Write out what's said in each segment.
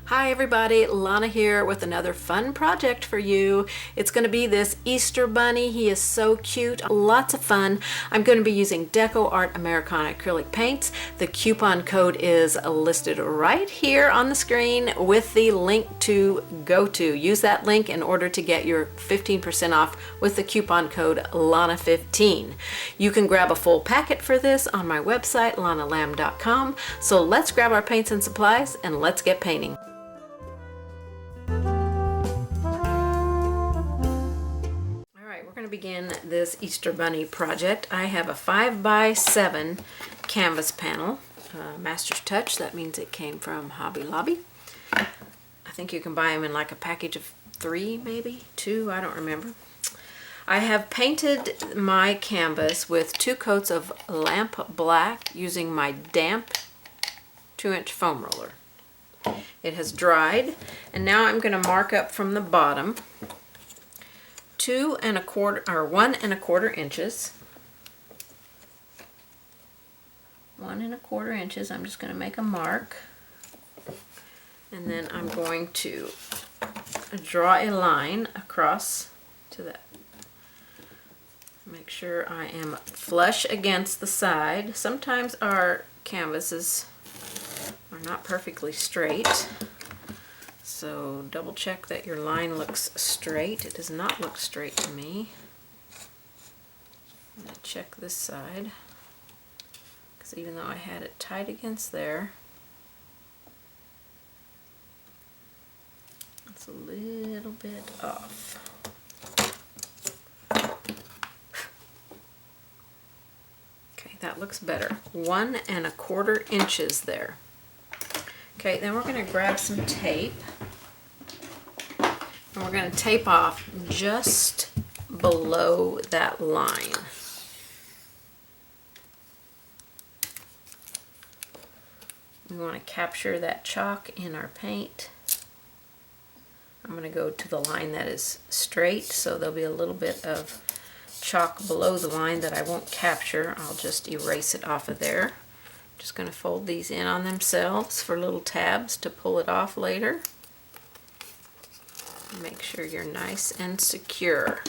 Hi everybody, Lonna here with another fun project for you. It's going to be this Easter bunny. He is so cute, lots of fun. I'm going to be using Deco Art Americana acrylic paints. The coupon code is listed right here on the screen with the link to go to. Use that link in order to get your 15% off with the coupon code Lonna15. You can grab a full packet for this on my website, lonnalamb.com. So let's grab our paints and supplies and let's get painting. We're going to begin this Easter Bunny project. I have a 5x7 canvas panel, Master's Touch. That means it came from Hobby Lobby. I think you can buy them in like a package of 3, maybe 2, I don't remember. I have painted my canvas with 2 coats of lamp black using my damp 2-inch foam roller. It has dried, and now I'm going to mark up from the bottom 1 1/4 inches. 1 1/4 inches. I'm just going to make a mark, and then I'm going to draw a line across to that. Make sure I am flush against the side. Sometimes our canvases are not perfectly straight. So double check that your line looks straight. It does not look straight to me. I'm going to check this side, because even though I had it tight against there, it's a little bit off. Okay, that looks better. 1 1/4 inches there. Okay, then we're going to grab some tape. And we're going to tape off just below that line. We want to capture that chalk in our paint. I'm going to go to the line that is straight, so there'll be a little bit of chalk below the line that I won't capture. I'll just erase it off of there. Just going to fold these in on themselves for little tabs to pull it off later. Make sure you're nice and secure.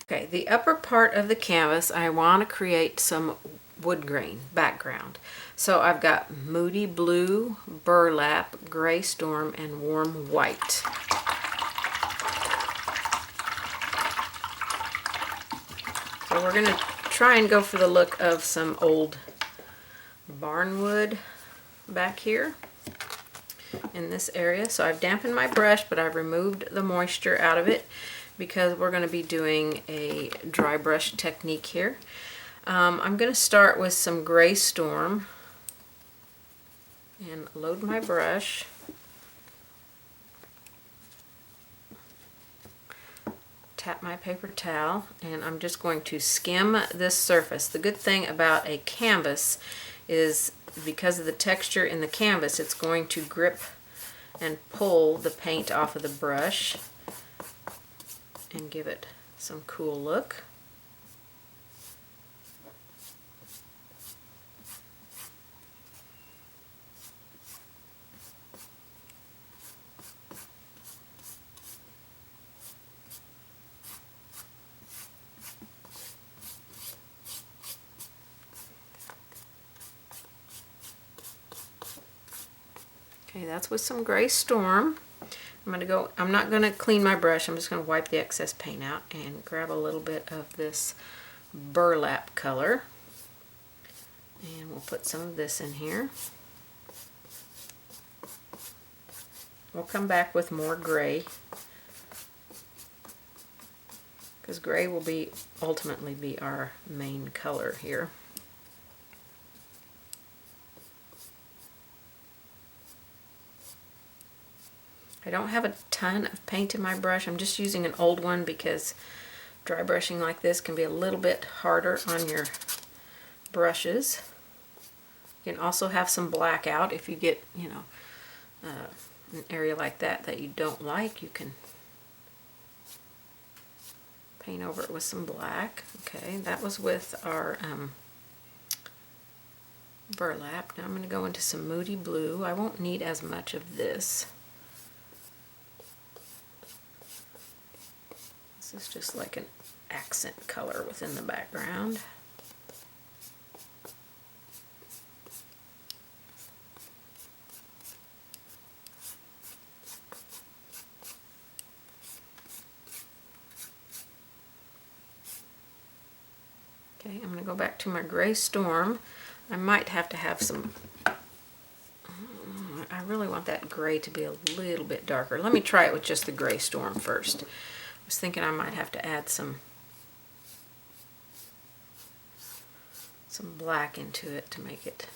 Okay, the upper part of the canvas, I want to create some wood grain background. So I've got Moody Blue, Burlap, Gray Storm, and Warm White. So we're going to try and go for the look of some old barnwood back here in this area. So I've dampened my brush, but I've removed the moisture out of it because we're going to be doing a dry brush technique here. I'm going to start with some Gray Storm and load my brush. Tap my paper towel, and I'm just going to skim this surface. The good thing about a canvas is because of the texture in the canvas, it's going to grip and pull the paint off of the brush and give it some cool look. Okay, that's with some Gray Storm. I'm not going to clean my brush. I'm just going to wipe the excess paint out and grab a little bit of this burlap color. And we'll put some of this in here. We'll come back with more gray, because gray will ultimately be our main color here. I don't have a ton of paint in my brush. I'm just using an old one because dry brushing like this can be a little bit harder on your brushes. You can also have some black out if you get, an area like that that you don't like. You can paint over it with some black. Okay, that was with our burlap. Now I'm going to go into some Moody Blue. I won't need as much of this. This is just like an accent color within the background. Okay, I'm going to go back to my gray storm. I might have to have some, I really want that gray to be a little bit darker. Let me try it with just the gray storm first. I was thinking I might have to add some black into it to make it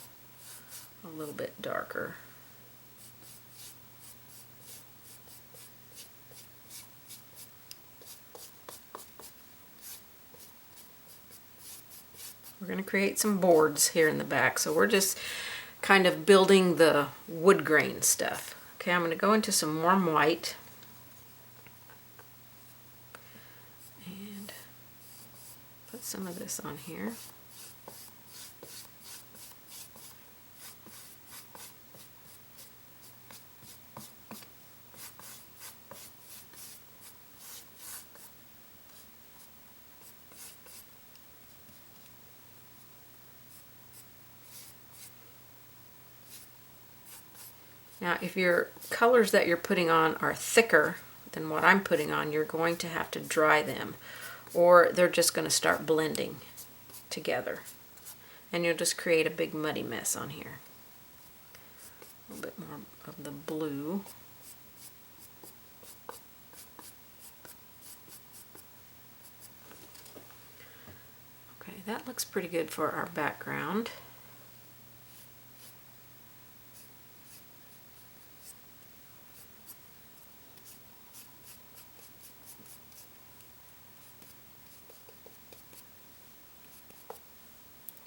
a little bit darker. We're going to create some boards here in the back, so we're just kind of building the wood grain stuff. Okay, I'm going to go into some warm white and put some of this on here. Now, if your colors that you're putting on are thicker than what I'm putting on, you're going to have to dry them, or they're just going to start blending together, and you'll just create a big muddy mess on here. A little bit more of the blue. Okay, that looks pretty good for our background.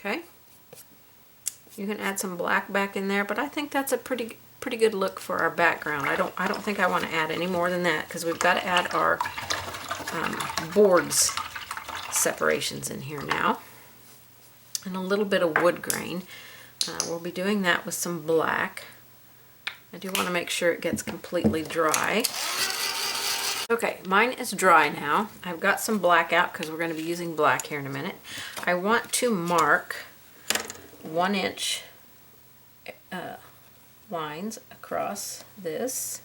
Okay, you can add some black back in there, but I think that's a pretty good look for our background. I don't think I want to add any more than that, because we've got to add our boards separations in here now, and a little bit of wood grain. We'll be doing that with some black. I do want to make sure it gets completely dry. Okay, mine is dry now. I've got some black out because we're going to be using black here in a minute. I want to mark 1 inch lines across this.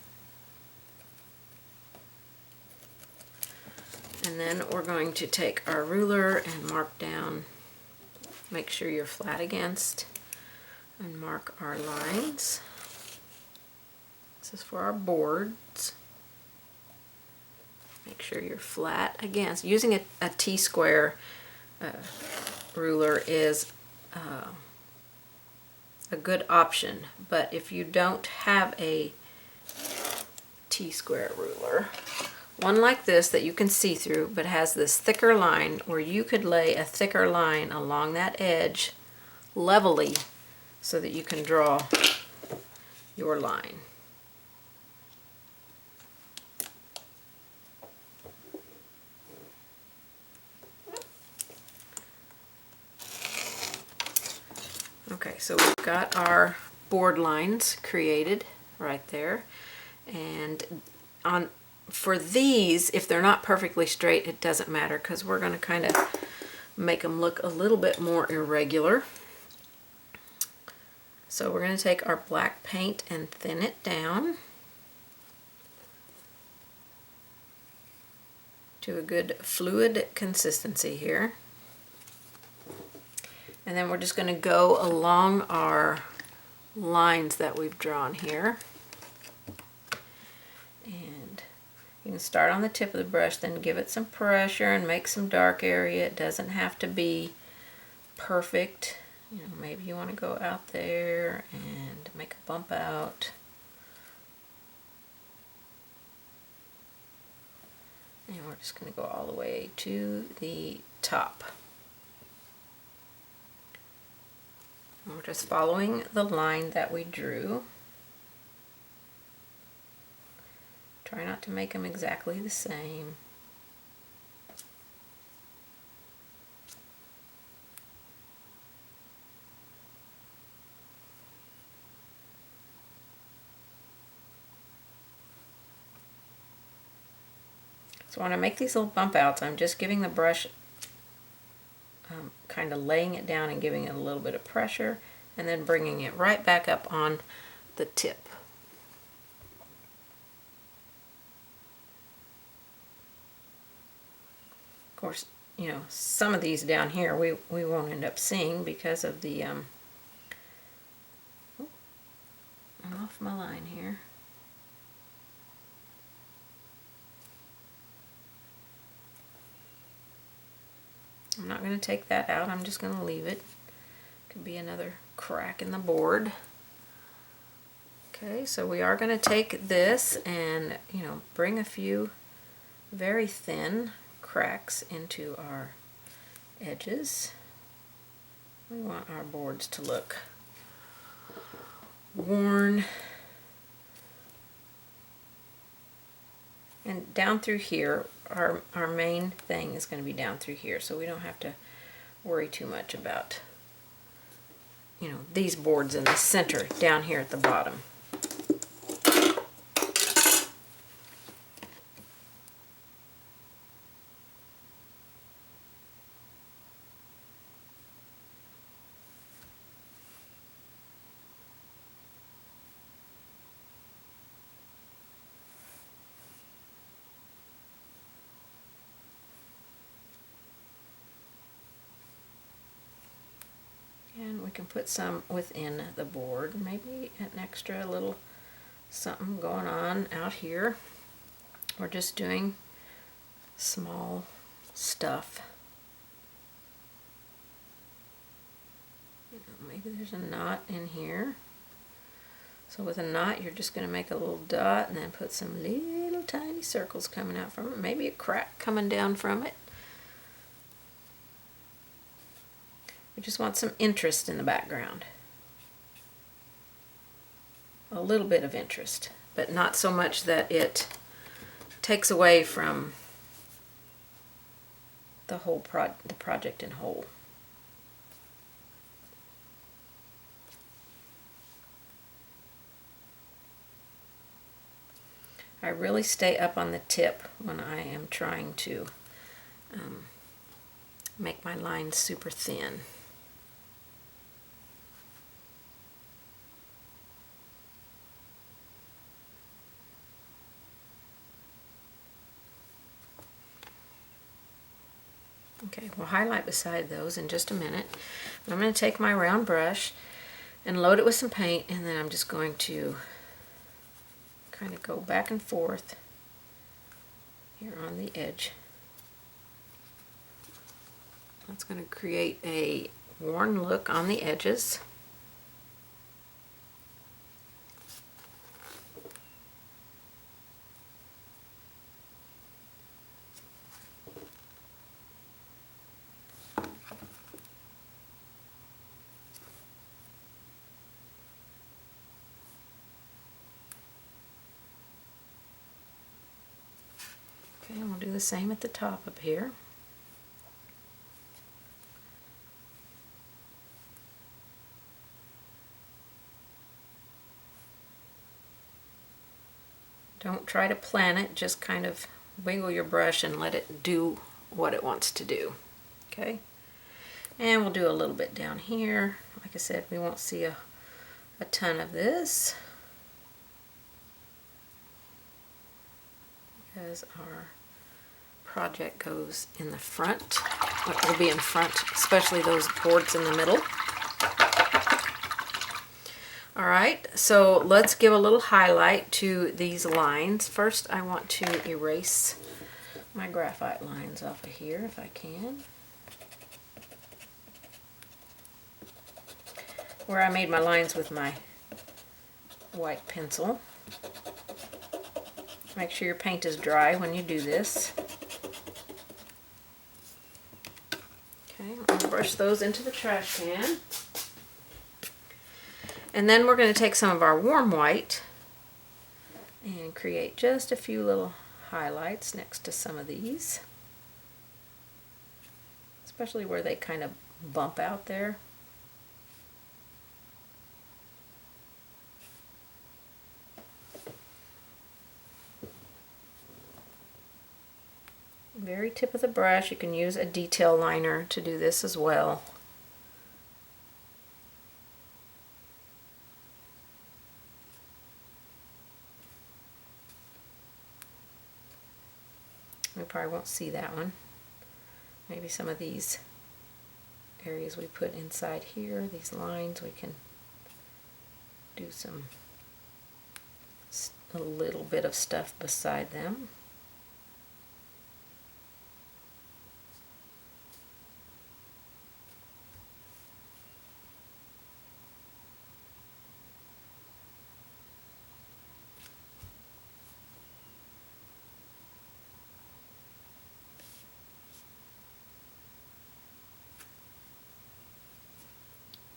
And then we're going to take our ruler and mark down, make sure you're flat against, and mark our lines. This is for our boards. Make sure you're flat against. Using a T-square ruler is a good option, but if you don't have a T-square ruler, one like this that you can see through but has this thicker line, where you could lay a thicker line along that edge levelly so that you can draw your line. Okay, so we've got our board lines created right there, and for these, if they're not perfectly straight, it doesn't matter, because we're going to kind of make them look a little bit more irregular. So we're going to take our black paint and thin it down to a good fluid consistency here. And then we're just going to go along our lines that we've drawn here. And you can start on the tip of the brush, then give it some pressure and make some dark area. It doesn't have to be perfect. You know, maybe you want to go out there and make a bump out. And we're just going to go all the way to the top. We're just following the line that we drew. Try not to make them exactly the same. So when I make these little bump outs, I'm just giving the brush, kind of laying it down and giving it a little bit of pressure, and then bringing it right back up on the tip. Of course, you know, some of these down here we won't end up seeing because of the, I'm off my line here. I'm not going to take that out, I'm just going to leave it. Could be another crack in the board. Okay, so we are going to take this and, you know, bring a few very thin cracks into our edges. We want our boards to look worn. And down through here, our main thing is going to be down through here, so we don't have to worry too much about, you know, these boards in the center down here at the bottom. And we can put some within the board, maybe an extra little something going on out here. We're just doing small stuff. You know, maybe there's a knot in here. So with a knot, you're just going to make a little dot and then put some little tiny circles coming out from it. Maybe a crack coming down from it. We just want some interest in the background. A little bit of interest, but not so much that it takes away from the whole the project in whole. I really stay up on the tip when I am trying to make my lines super thin. Okay, we'll highlight beside those in just a minute. I'm going to take my round brush and load it with some paint, and then I'm just going to kind of go back and forth here on the edge. That's going to create a worn look on the edges. Okay, and we'll do the same at the top up here. Don't try to plan it, just kind of wiggle your brush and let it do what it wants to do. Okay? And we'll do a little bit down here. Like I said, we won't see a ton of this because our project goes in the front. It will be in front, especially those boards in the middle. Alright, so let's give a little highlight to these lines. First, I want to erase my graphite lines off of here if I can. Where I made my lines with my white pencil. Make sure your paint is dry when you do this. Okay, I'm going to brush those into the trash can. And then we're going to take some of our warm white and create just a few little highlights next to some of these. Especially where they kind of bump out there. very tip of the brush. You can use a detail liner to do this as well. We probably won't see that one. Maybe some of these areas we put inside here, these lines, we can do a little bit of stuff beside them.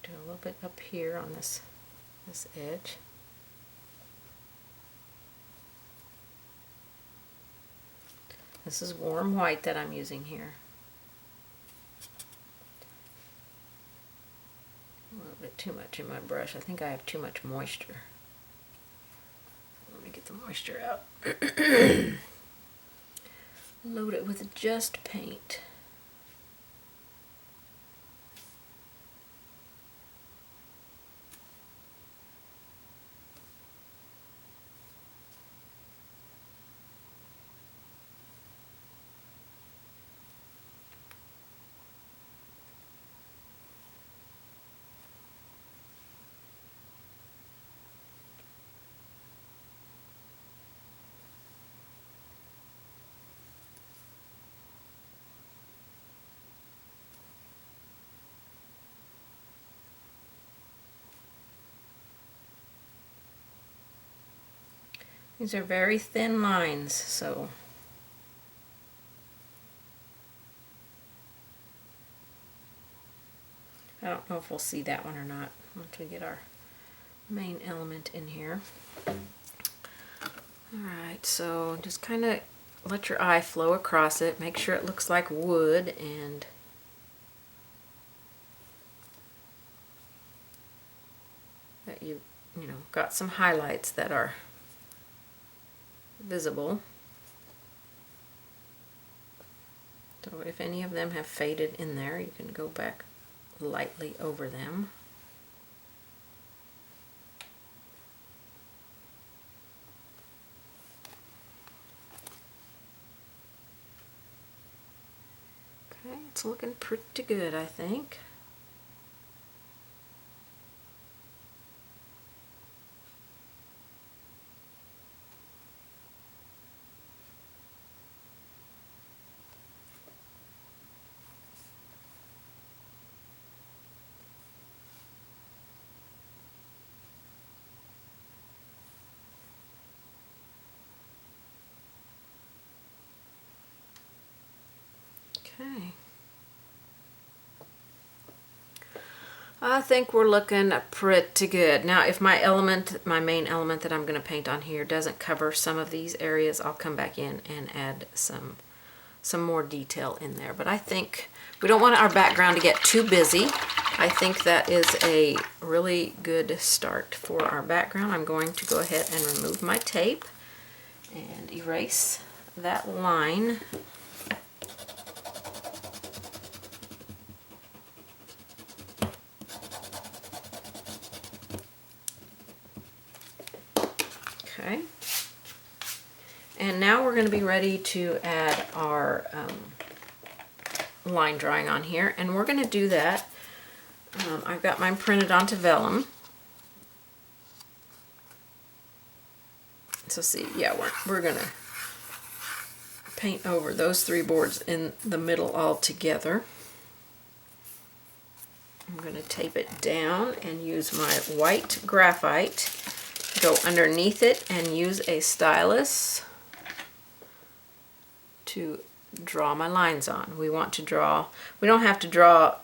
Do a little bit up here on this edge. This is warm white that I'm using here. A little bit too much in my brush. I think I have too much moisture. Let me get the moisture out. Load it with just paint. These are very thin lines, so I don't know if we'll see that one or not once we get our main element in here. Alright, so just kind of let your eye flow across it. Make sure it looks like wood, and that you know, got some highlights that are visible. So if any of them have faded in there, you can go back lightly over them. Okay, it's looking pretty good, I think. Okay. I think we're looking pretty good. Now, if my main element that I'm going to paint on here doesn't cover some of these areas, I'll come back in and add some more detail in there. But I think we don't want our background to get too busy. I think that is a really good start for our background. I'm going to go ahead and remove my tape and erase that line. Okay, and now we're going to be ready to add our line drawing on here, and we're going to do that. I've got mine printed onto vellum. So see, yeah, we're going to paint over those three boards in the middle all together. I'm going to tape it down and use my white graphite. Go underneath it and use a stylus to draw my lines on. We want to draw, we don't have to draw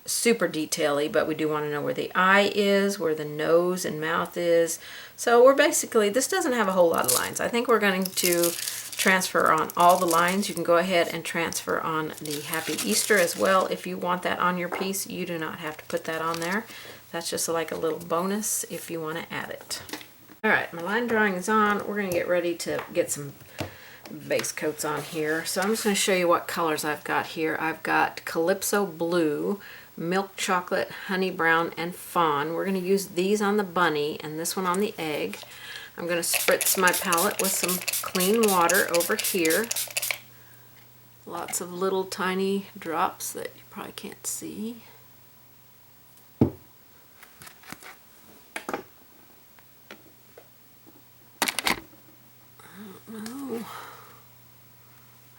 super detail-y, but we do want to know where the eye is, where the nose and mouth is. So we're basically, this doesn't have a whole lot of lines. I think we're going to transfer on all the lines. You can go ahead and transfer on the Happy Easter as well. If you want that on your piece, you do not have to put that on there. That's just like a little bonus if you want to add it. Alright, my line drawing is on. We're going to get ready to get some base coats on here. So I'm just going to show you what colors I've got here. I've got Calypso Blue, Milk Chocolate, Honey Brown, and Fawn. We're going to use these on the bunny and this one on the egg. I'm going to spritz my palette with some clean water over here. Lots of little tiny drops that you probably can't see.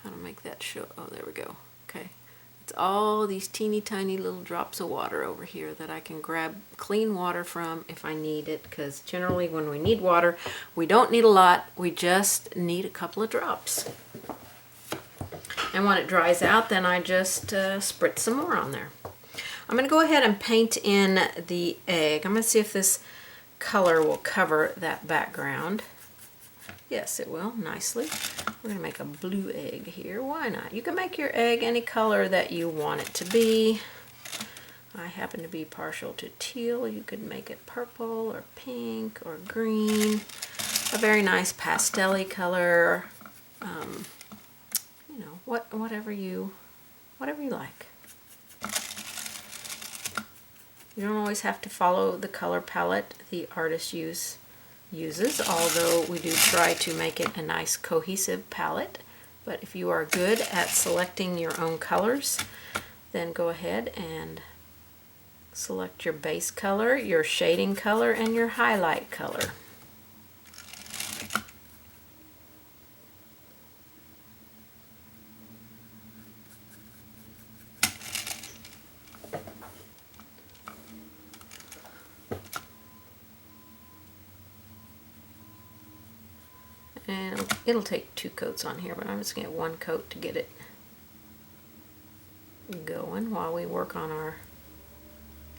How to make that show. Oh, there we go. Okay. It's all these teeny tiny little drops of water over here that I can grab clean water from if I need it, because generally when we need water, we don't need a lot. We just need a couple of drops. And when it dries out, then I just spritz some more on there. I'm going to go ahead and paint in the egg. I'm going to see if this color will cover that background. Yes, it will, nicely. We're going to make a blue egg here. Why not? You can make your egg any color that you want it to be. I happen to be partial to teal. You could make it purple or pink or green. A very nice pastel-y color. You know, whatever you like. You don't always have to follow the color palette the artist uses, although we do try to make it a nice cohesive palette. But if you are good at selecting your own colors, then go ahead and select your base color, your shading color, and your highlight color. And it'll take 2 coats on here, but I'm just going to get 1 coat to get it going while we work on our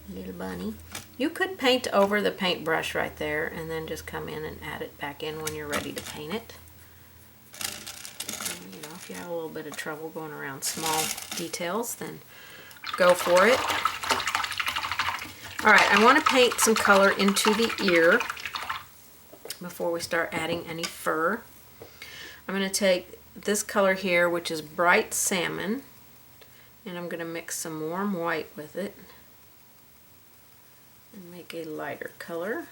little bunny. You could paint over the paintbrush right there and then just come in and add it back in when you're ready to paint it. And, you know, if you have a little bit of trouble going around small details, then go for it. Alright, I want to paint some color into the ear before we start adding any fur. I'm going to take this color here, which is bright salmon, and I'm going to mix some warm white with it and make a lighter color.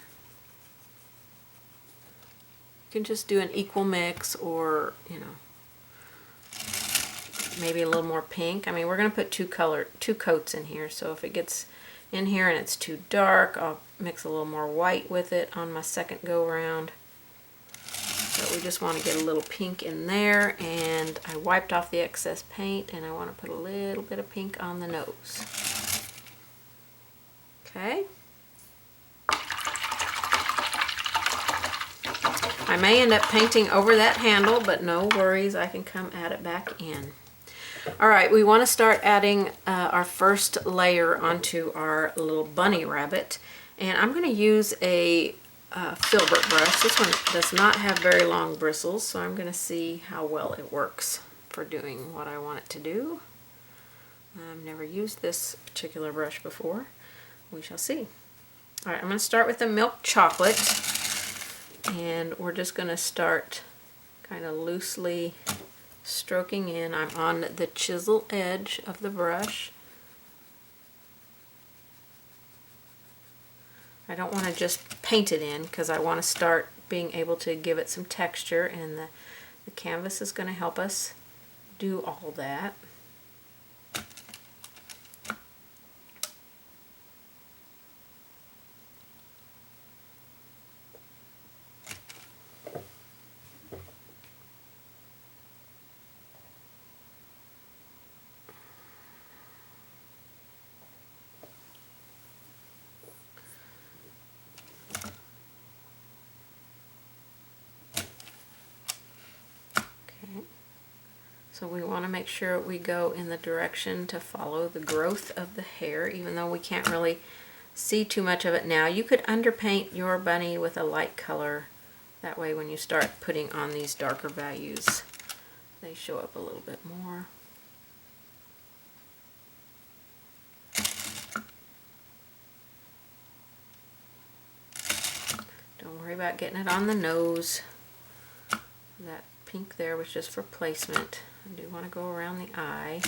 You can just do an equal mix, or, you know, maybe a little more pink. I mean, we're going to put 2 coats in here, so if it gets in here and it's too dark, I'll mix a little more white with it on my second go round. So we just want to get a little pink in there, and I wiped off the excess paint, and I want to put a little bit of pink on the nose. Okay. I may end up painting over that handle, but no worries, I can come add it back in. Alright, we want to start adding our first layer onto our little bunny rabbit, and I'm going to use a filbert brush. This one does not have very long bristles, so I'm going to see how well it works for doing what I want it to do. I've never used this particular brush before. We shall see. Alright, I'm going to start with the milk chocolate, and we're just going to start kind of loosely stroking in. I'm on the chisel edge of the brush. I don't want to just paint it in because I want to start being able to give it some texture, and the canvas is going to help us do all that. So we want to make sure we go in the direction to follow the growth of the hair, even though we can't really see too much of it now. You could underpaint your bunny with a light color. That way when you start putting on these darker values, they show up a little bit more. Don't worry about getting it on the nose. That pink there was just for placement. I do want to go around the eye.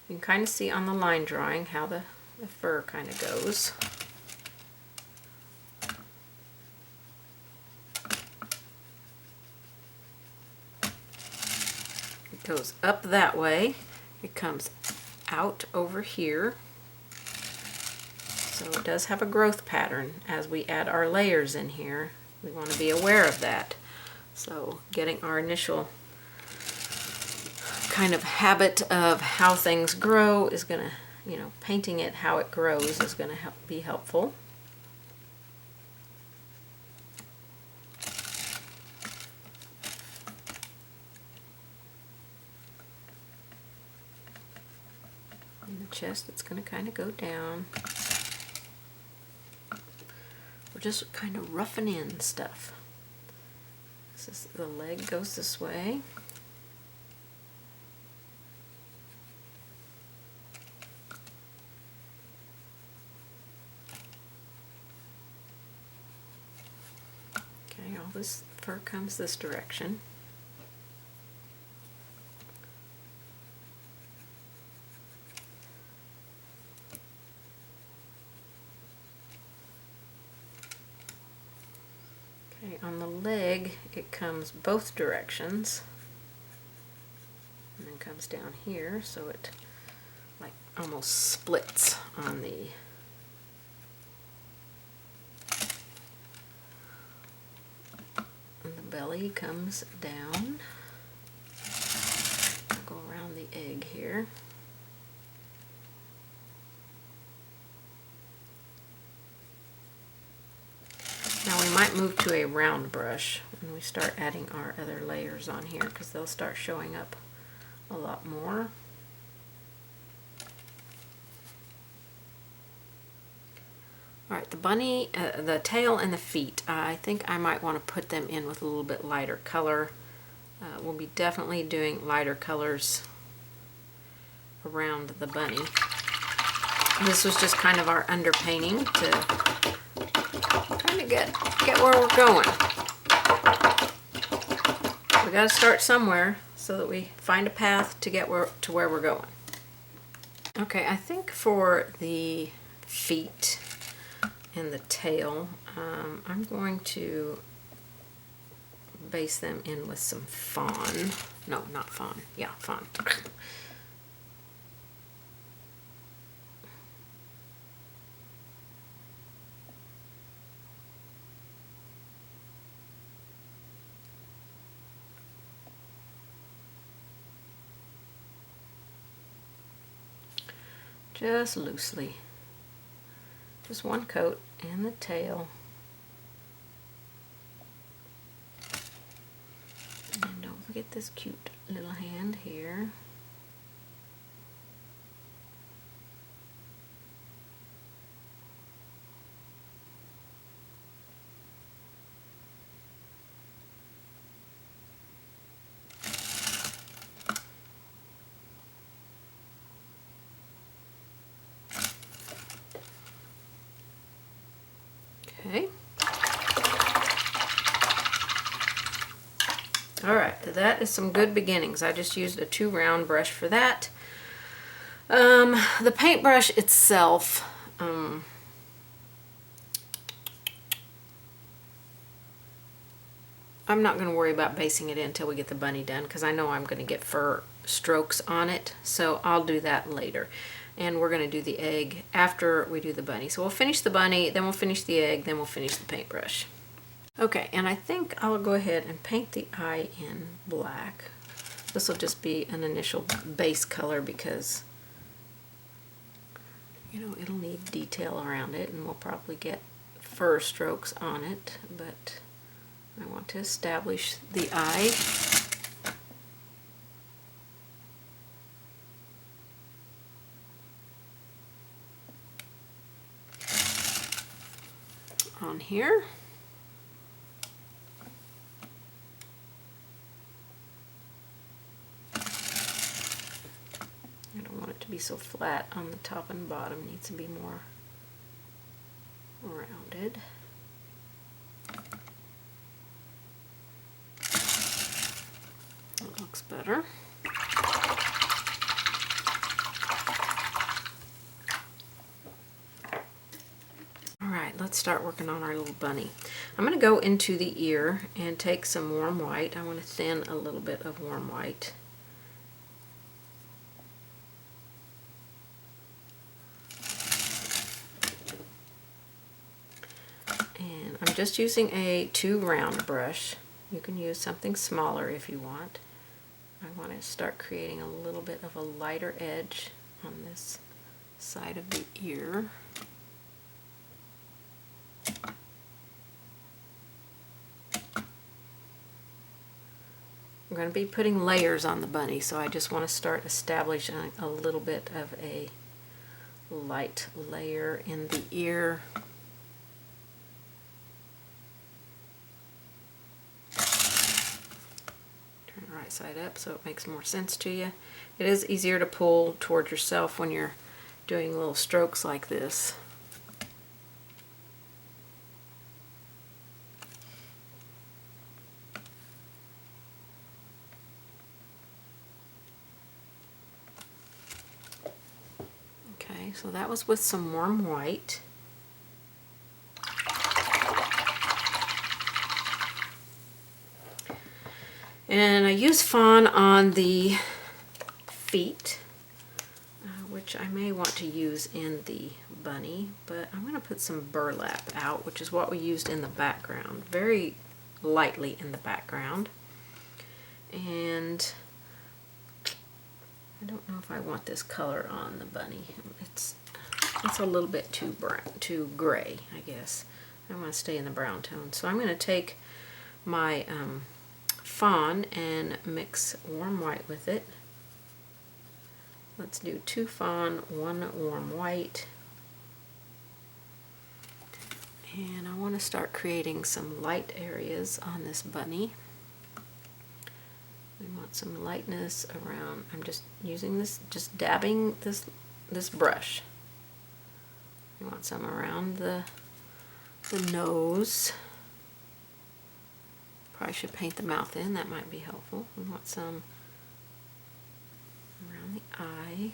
You can kind of see on the line drawing how the fur kind of goes. It goes up that way. It comes out over here. So it does have a growth pattern as we add our layers in here. We want to be aware of that. So getting our initial kind of habit of how things grow is going to, you know, painting it how it grows is going to be helpful. In the chest, it's going to kind of go down. We're just kind of roughing in stuff. This is, the leg goes this way. Okay, all this fur comes this direction. Okay, on the leg, it comes both directions, and then comes down here, so it like almost splits on the belly, comes down. I'll go around the egg here. Now we might move to a round brush when we start adding our other layers on here, because they'll start showing up a lot more. Alright, the bunny, the tail and the feet, I think I might want to put them in with a little bit lighter color. We'll be definitely doing lighter colors around the bunny. This was just kind of our underpainting to kind of get where we're going. We got to start somewhere so that we find a path to get to where we're going. Okay, I think for the feet and the tail, I'm going to base them in with some fawn. No, not fawn. Yeah, fawn. Just loosely. Just one coat and the tail. And don't forget this cute little hand here. Okay. Alright, that is some good beginnings. I just used a 2 round brush for that. The paintbrush itself, I'm not going to worry about basing it in until we get the bunny done, because I know I'm going to get fur strokes on it, so I'll do that later. And we're going to do the egg after we do the bunny. So we'll finish the bunny, then we'll finish the egg, then we'll finish the paintbrush. Okay, and I think I'll go ahead and paint the eye in black. This will just be an initial base color because, you know, it'll need detail around it, and we'll probably get fur strokes on it, but I want to establish the eye. On here. I don't want it to be so flat on the top and bottom. It needs to be more rounded. That looks better. Alright, let's start working on our little bunny. I'm going to go into the ear and take some warm white. I want to thin a little bit of warm white. And I'm just using a 2 round brush. You can use something smaller if you want. I want to start creating a little bit of a lighter edge on this side of the ear. I'm going to be putting layers on the bunny, so I just want to start establishing a little bit of a light layer in the ear. Turn it right side up so it makes more sense to you. It is easier to pull toward yourself when you're doing little strokes like this. So that was with some warm white. And I use fawn on the feet, which I may want to use in the bunny, but I'm going to put some burlap out, which is what we used in the background, very lightly in the background. And I don't know if I want this color on the bunny. It's a little bit too gray, I guess. I want to stay in the brown tone. So I'm going to take my fawn and mix warm white with it. Let's do 2 fawn, 1 warm white. And I want to start creating some light areas on this bunny. We want some lightness around. I'm just using this, just dabbing this brush. We want some around the nose. Probably should paint the mouth in, that might be helpful. We want some around the eye.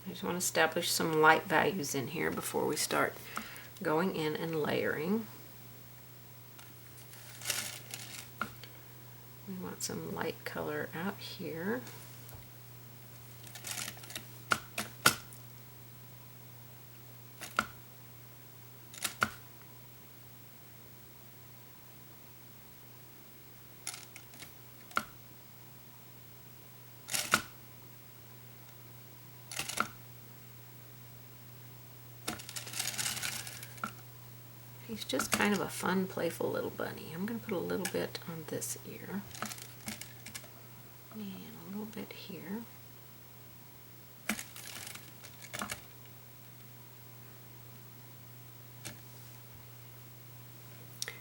I just want to establish some light values in here before we start going in and layering. We want some light color out here. He's just kind of a fun, playful little bunny. I'm going to put a little bit on this ear and a little bit here.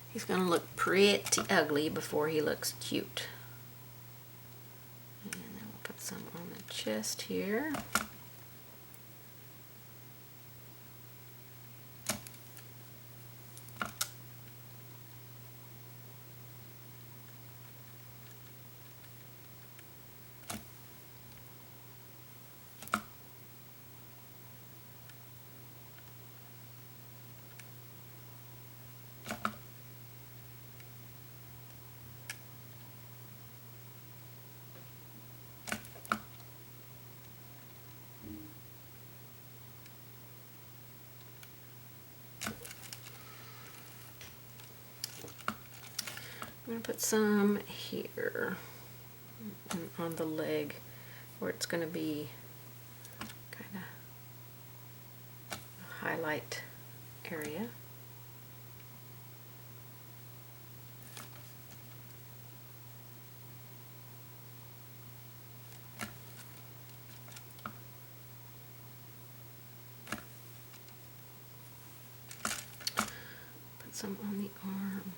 He's going to look pretty ugly before he looks cute. And then we'll put some on the chest here. I'm going to put some here on the leg where it's going to be kind of a highlight area. Put some on the arm.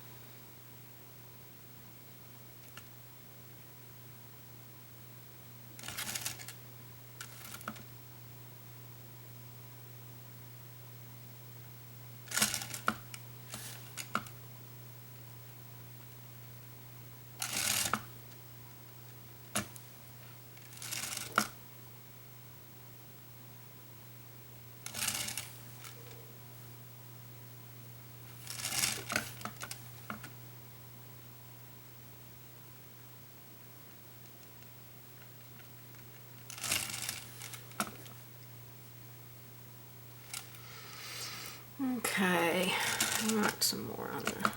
Okay, I want some more on the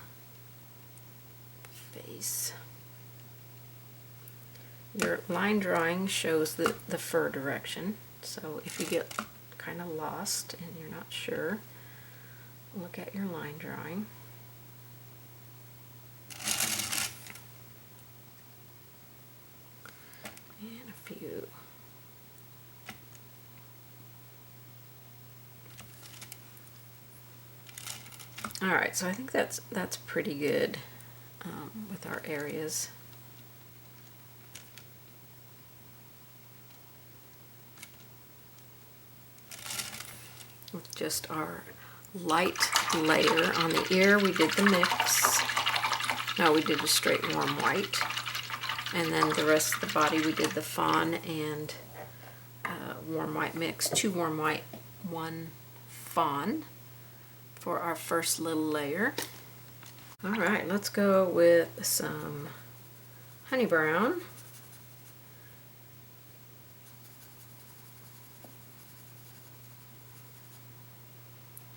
face. Your line drawing shows the fur direction, so if you get kind of lost and you're not sure, look at your line drawing. And a few. Alright, so I think that's pretty good with our areas. With just our light layer on the ear, we did the mix. No, we did a straight warm white. And then the rest of the body we did the fawn and warm white mix. 2 warm white, 1 fawn for our first little layer. Alright, let's go with some honey brown.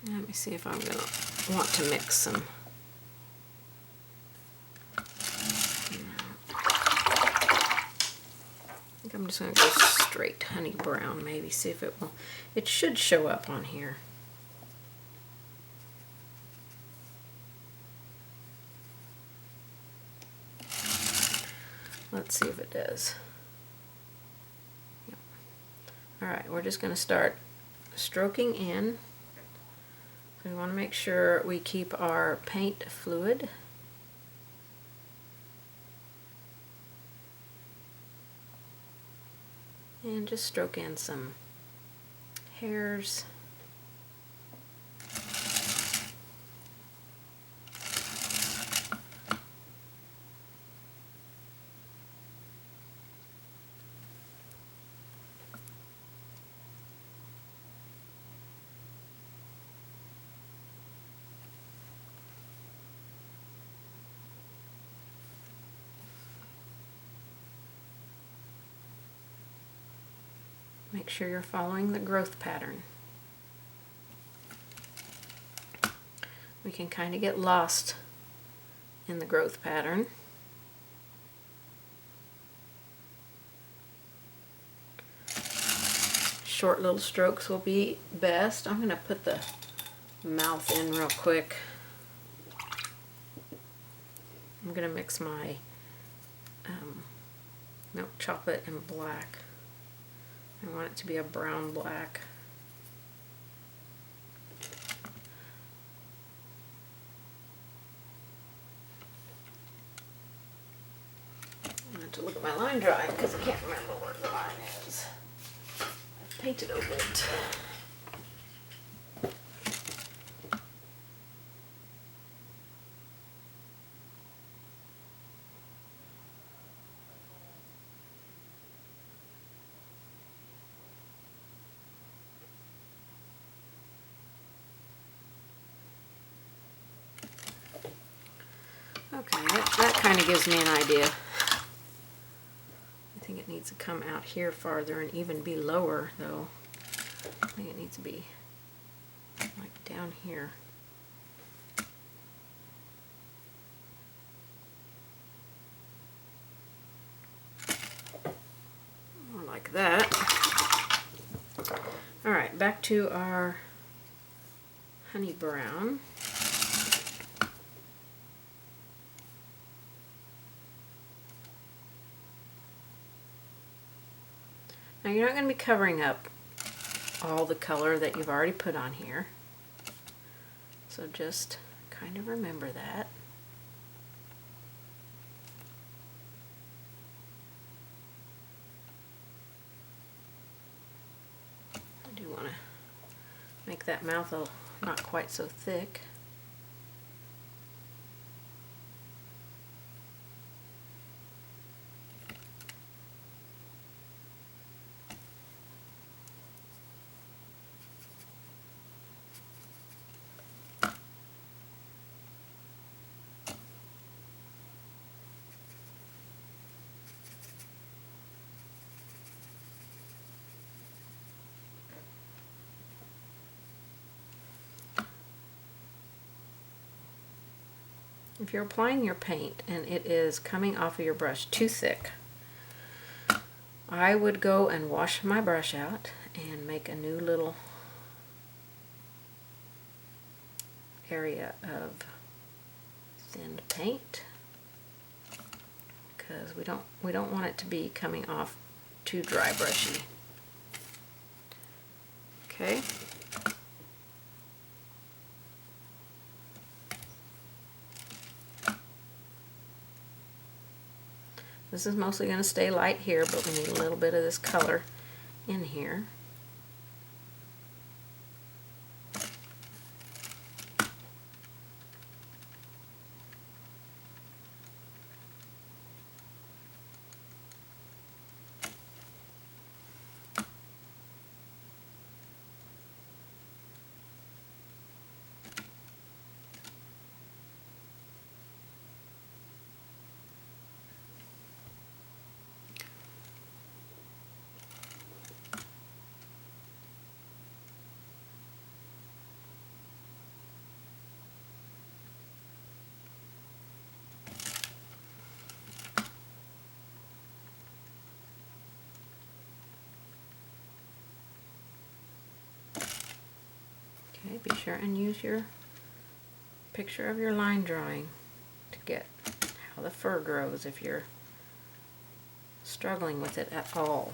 Let me see if I'm going to want to mix some. I think I'm just going to go straight honey brown, maybe, see if it will. It should show up on here. Let's see if it does. Yep. Alright, we're just going to start stroking in. So we want to make sure we keep our paint fluid. And just stroke in some hairs. Make sure you're following the growth pattern. We can kind of get lost in the growth pattern. Short little strokes will be best. I'm going to put the mouth in real quick. I'm going to mix my milk chocolate and black. I want it to be a brown black. I have to look at my line drawing because I can't remember where the line is. I painted over it. Okay, that kind of gives me an idea. I think it needs to come out here farther and even be lower, though. I think it needs to be like down here. More like that. Alright, back to our honey brown. Now you're not going to be covering up all the color that you've already put on here, so just kind of remember that. I do want to make that mouth not quite so thick. if you're applying your paint and it is coming off of your brush too thick, I would go and wash my brush out and make a new little area of thinned paint, because we don't want it to be coming off too dry brushy. Okay. This is mostly going to stay light here, but we need a little bit of this color in here. Okay, be sure and use your picture of your line drawing to get how the fur grows if you're struggling with it at all.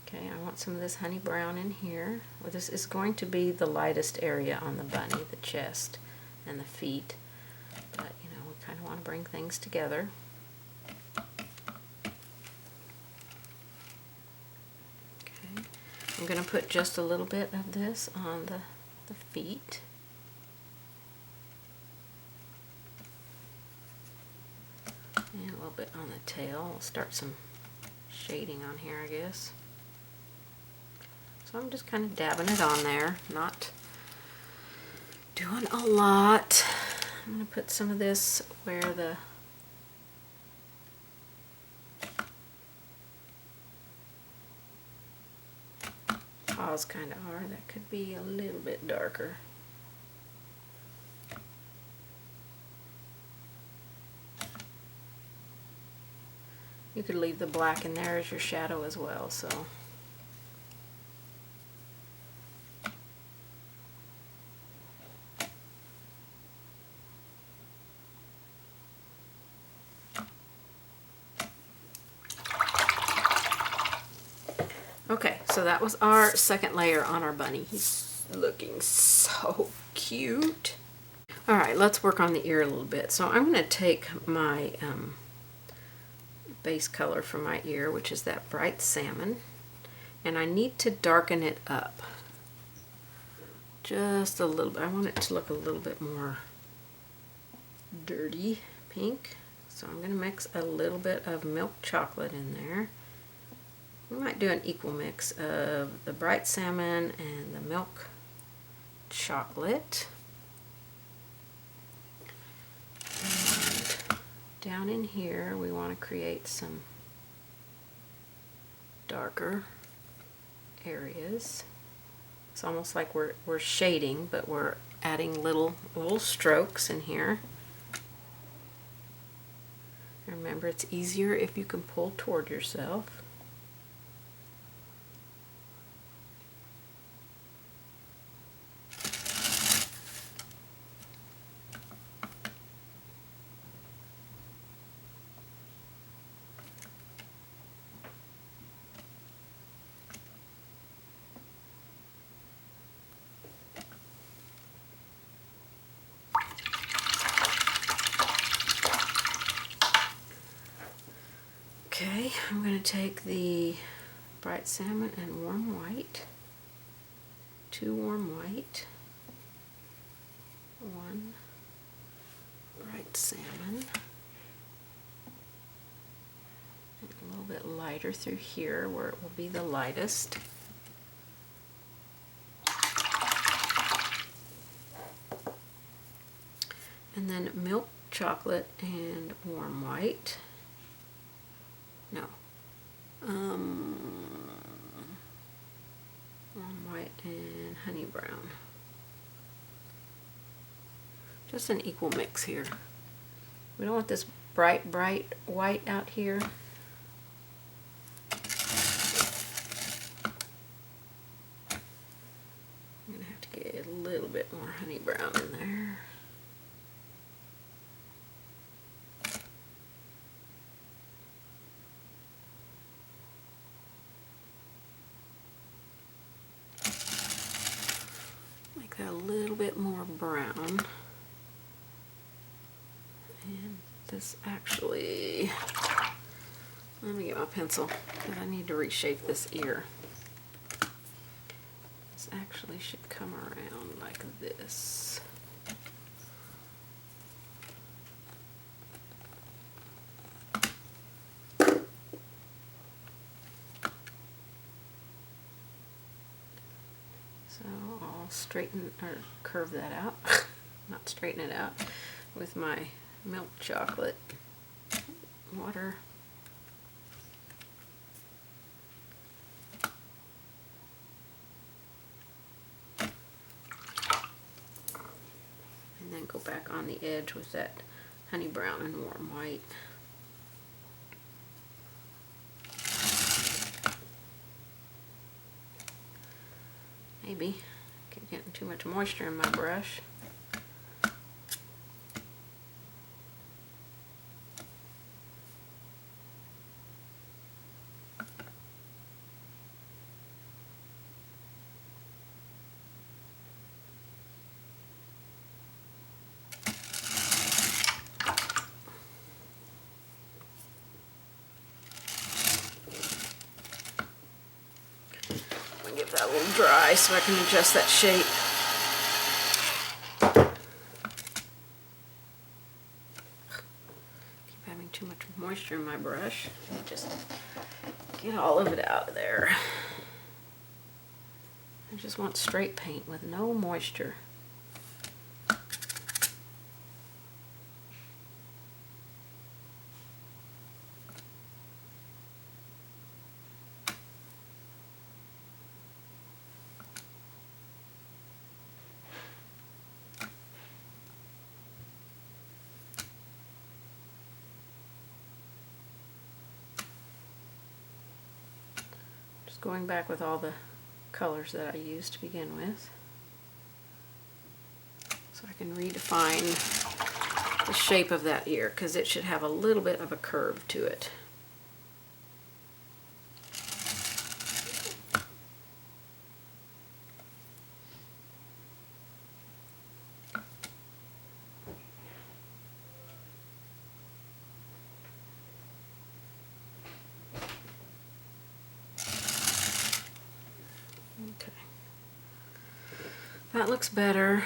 Okay, I want some of this honey brown in here. Well, this is going to be the lightest area on the bunny, the chest and the feet. But, you know, we kind of want to bring things together. Okay, I'm going to put just a little bit of this on the feet. And a little bit on the tail. We'll start some shading on here, I guess. So I'm just kind of dabbing it on there, not doing a lot. I'm going to put some of this where the paws kind of are. That could be a little bit darker. You could leave the black in there as your shadow as well, so. Okay, so that was our second layer on our bunny. He's looking so cute. All right, let's work on the ear a little bit. So I'm going to take my base color for my ear, which is that bright salmon, and I need to darken it up just a little bit. I want it to look a little bit more dirty pink. So I'm going to mix a little bit of milk chocolate in there. We might do an equal mix of the bright salmon and the milk chocolate. And down in here we want to create some darker areas. It's almost like we're shading, but we're adding little strokes in here. Remember, it's easier if you can pull toward yourself. Okay, I'm going to take the bright salmon and warm white, 2 warm white, 1 bright salmon, and a little bit lighter through here where it will be the lightest. And then milk chocolate and warm white. No. Warm white and honey brown. Just an equal mix here. We don't want this bright white out here. I'm gonna have to get a little bit more honey brown in there. Make that a little bit more brown. And this actually, let me get my pencil because I need to reshape this ear. This actually should come around like this. So I'll straighten or curve that out, not straighten it out, with my milk chocolate water. And then go back on the edge with that honey brown and warm white. Maybe keep getting too much moisture in my brush. Give that a little dry so I can adjust that shape. Keep having too much moisture in my brush. Just get all of it out of there. I just want straight paint with no moisture. Going back with all the colors that I used to begin with, so I can redefine the shape of that ear, because it should have a little bit of a curve to it. Okay, that looks better.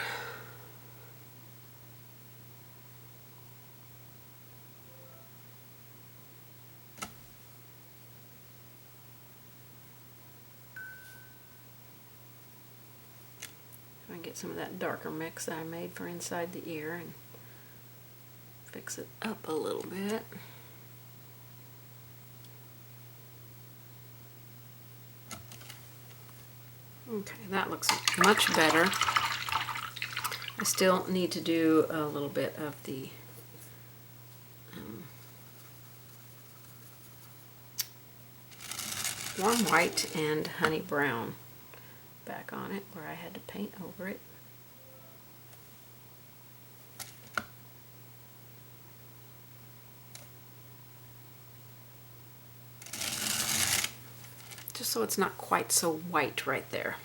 I get some of that darker mix that I made for inside the ear and fix it up a little bit. Okay, that looks much better. I still need to do a little bit of the warm white and honey brown back on it where I had to paint over it. Just so it's not quite so white right there.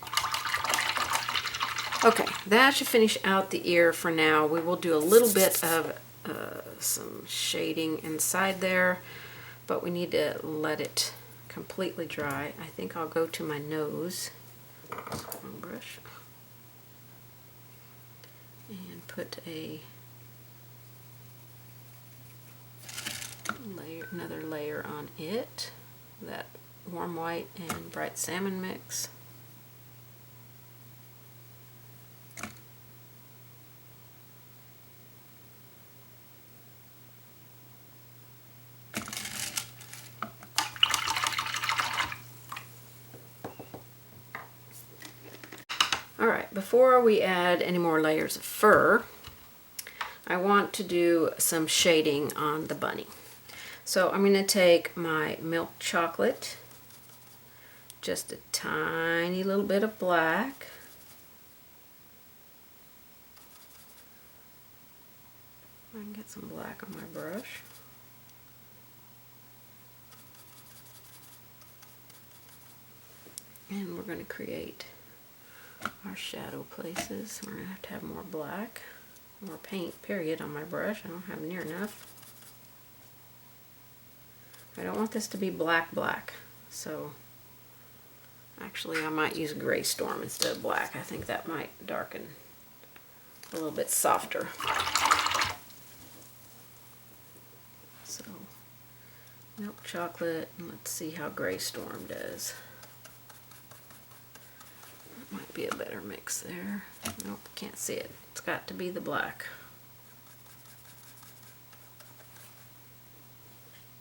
Okay, that should finish out the ear for now. We will do a little bit of some shading inside there, but we need to let it completely dry. I think I'll go to my nose. Brush and put another layer on it, that warm white and bright salmon mix. Alright, before we add any more layers of fur, I want to do some shading on the bunny. So I'm going to take my milk chocolate, just a tiny little bit of black, I can get some black on my brush. And we're going to create our shadow places. We're going to have more black, more paint, period, on my brush. I don't have near enough. I don't want this to be black, so actually I might use Gray Storm instead of black. I think that might darken a little bit softer. So, milk chocolate, and let's see how Gray Storm does. That might be a better mix there. Nope, can't see it. It's got to be the black.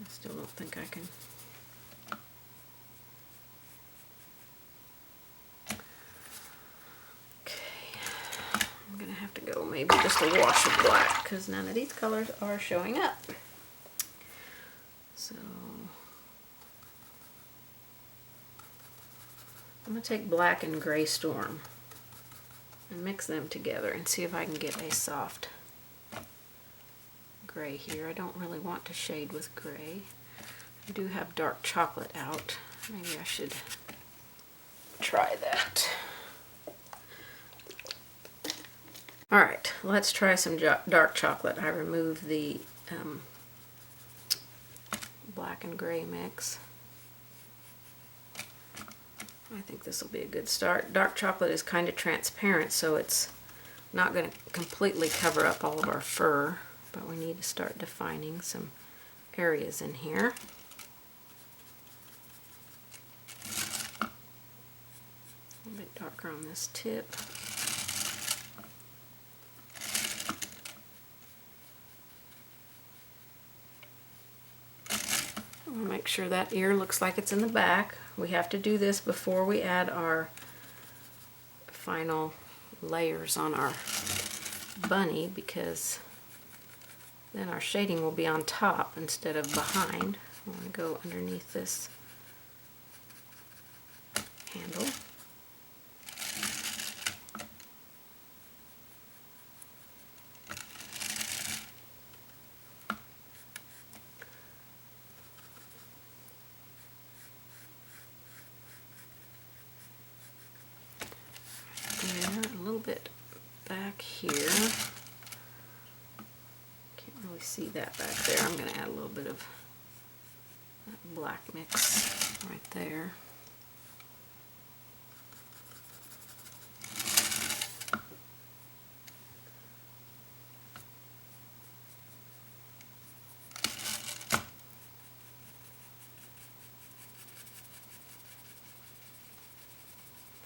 I still don't think I can. Okay, I'm gonna have to go maybe just a wash of black because none of these colors are showing up. So I'm gonna take black and Gray Storm and mix them together and see if I can get a soft gray here. I don't really want to shade with gray. I do have dark chocolate out. Maybe I should try that. Alright, let's try some dark chocolate. I removed the black and gray mix. I think this will be a good start. Dark chocolate is kind of transparent, so it's not going to completely cover up all of our fur, but we need to start defining some areas in here. A little bit darker on this tip. We'll make sure that ear looks like it's in the back. We have to do this before we add our final layers on our bunny, because then our shading will be on top instead of behind. I want to go underneath this handle. There, a little bit back here. Can't really see that back there. I'm going to add a little bit of that black mix right there.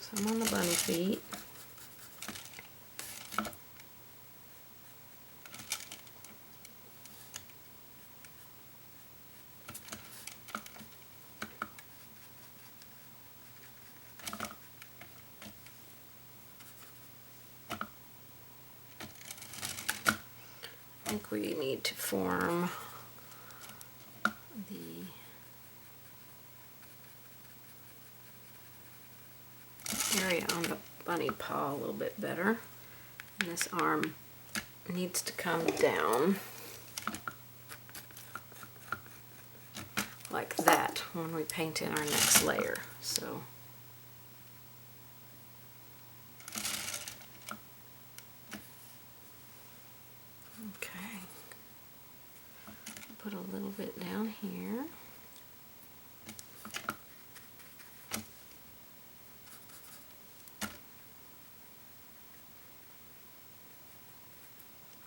Some on the bunny feet. I think we need to form the area on the bunny paw a little bit better. And this arm needs to come down like that when we paint in our next layer. So okay, put a little bit down here.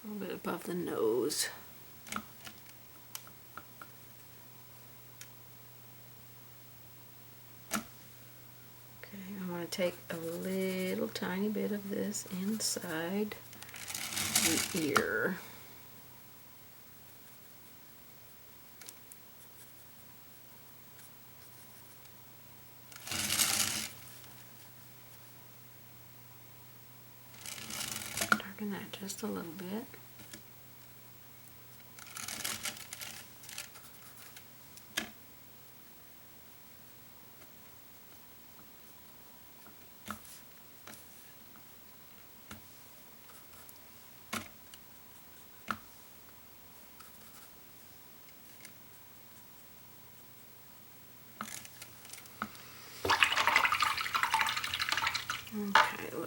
A little bit above the nose. Okay, I'm going to take a little tiny bit of this inside the ear. Darken that just a little bit.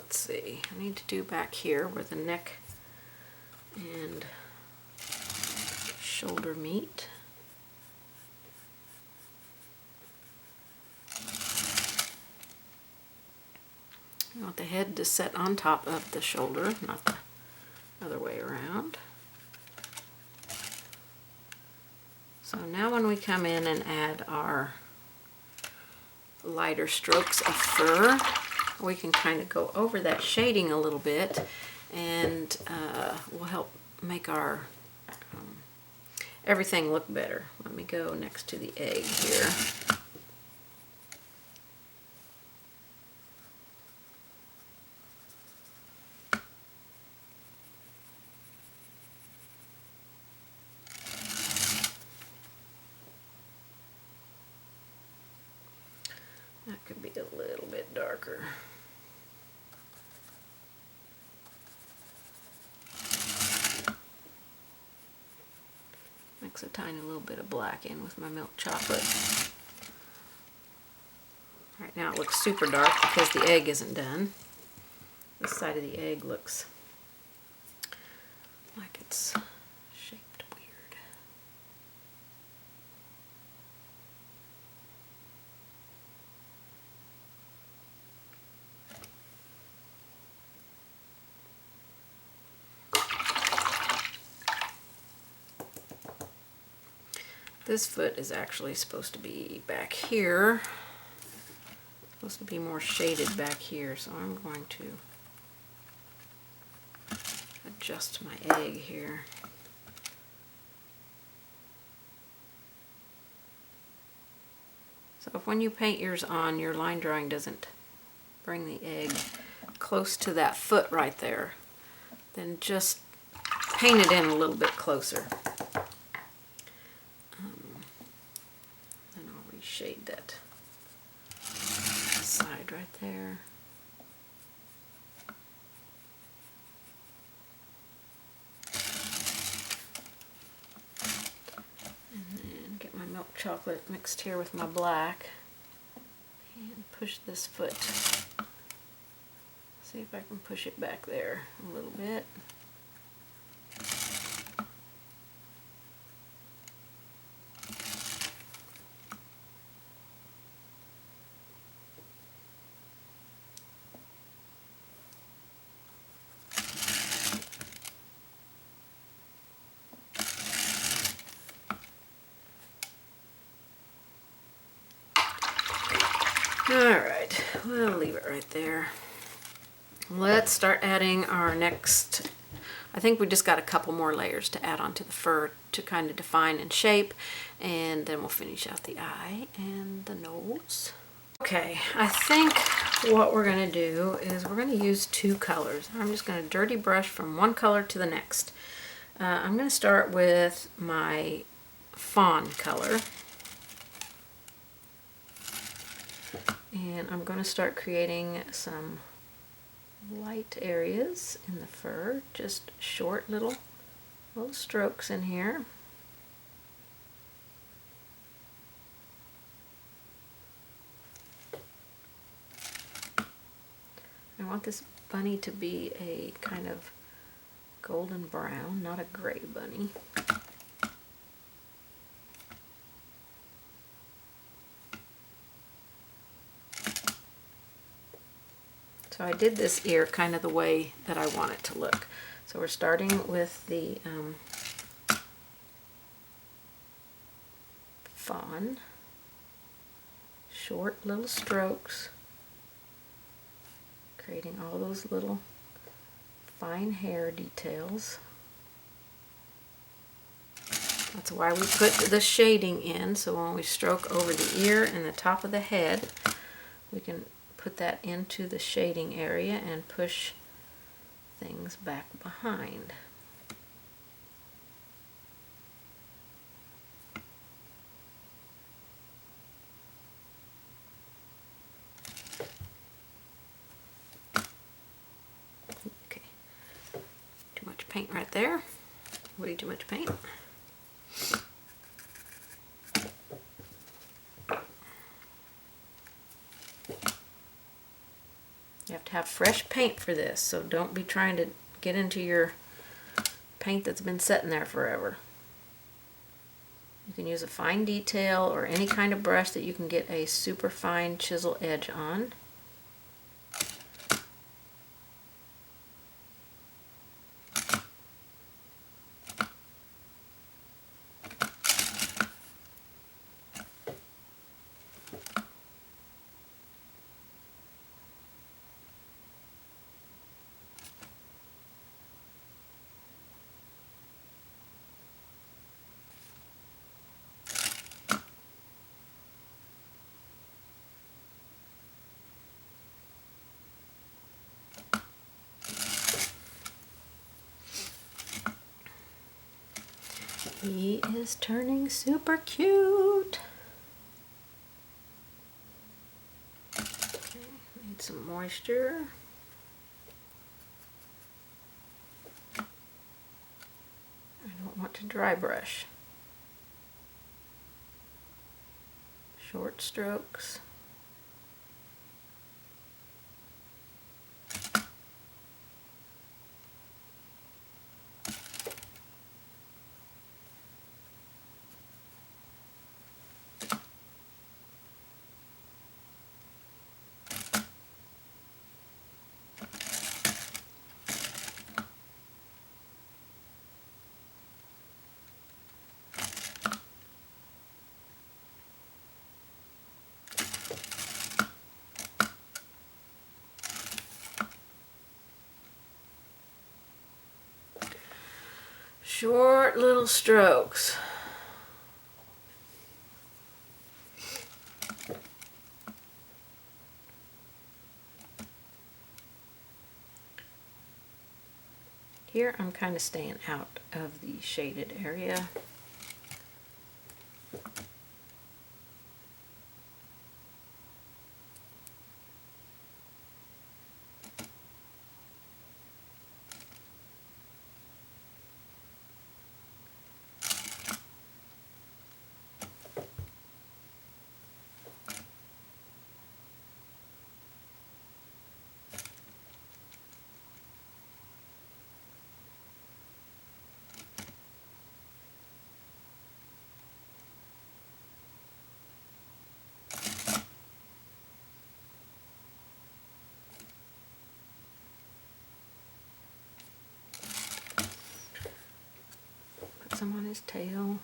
let's see, I need to do back here where the neck and shoulder meet. You want the head to set on top of the shoulder, not the other way around. So now when we come in and add our lighter strokes of fur, we can kind of go over that shading a little bit, and will help make our everything look better. Let me go next to the egg here. That could be a little bit darker. Mix a tiny little bit of black in with my milk chocolate. Right now it looks super dark because the egg isn't done. This side of the egg looks like it's shaped weird. This foot is actually supposed to be back here. Supposed to be more shaded back here, so I'm going to adjust my egg here. So if when you paint yours on, your line drawing doesn't bring the egg close to that foot right there, then just paint it in a little bit closer. Then I'll reshade that side right there. And then get my milk chocolate mixed here with my black and push this foot. See if I can push it back there a little bit. Alright, we'll leave it right there. Let's start adding our next, I think we just got a couple more layers to add onto the fur to kind of define and shape, and then we'll finish out the eye and the nose. Okay, I think what we're going to do is we're going to use two colors. I'm just going to dirty brush from one color to the next. I'm going to start with my fawn color. And I'm going to start creating some light areas in the fur, just short little strokes in here. I want this bunny to be a kind of golden brown, not a gray bunny. So I did this ear kind of the way that I want it to look. So we're starting with the fawn, short little strokes, creating all those little fine hair details. That's why we put the shading in, so when we stroke over the ear and the top of the head, we can put that into the shading area and push things back behind. Okay, too much paint right there. Way too much paint. You have to have fresh paint for this, so don't be trying to get into your paint that's been sitting there forever. You can use a fine detail or any kind of brush that you can get a super fine chisel edge on. He is turning super cute. Okay, need some moisture. I don't want to dry brush. Short strokes. Short little strokes. Here I'm kind of staying out of the shaded area. Put some on his tail.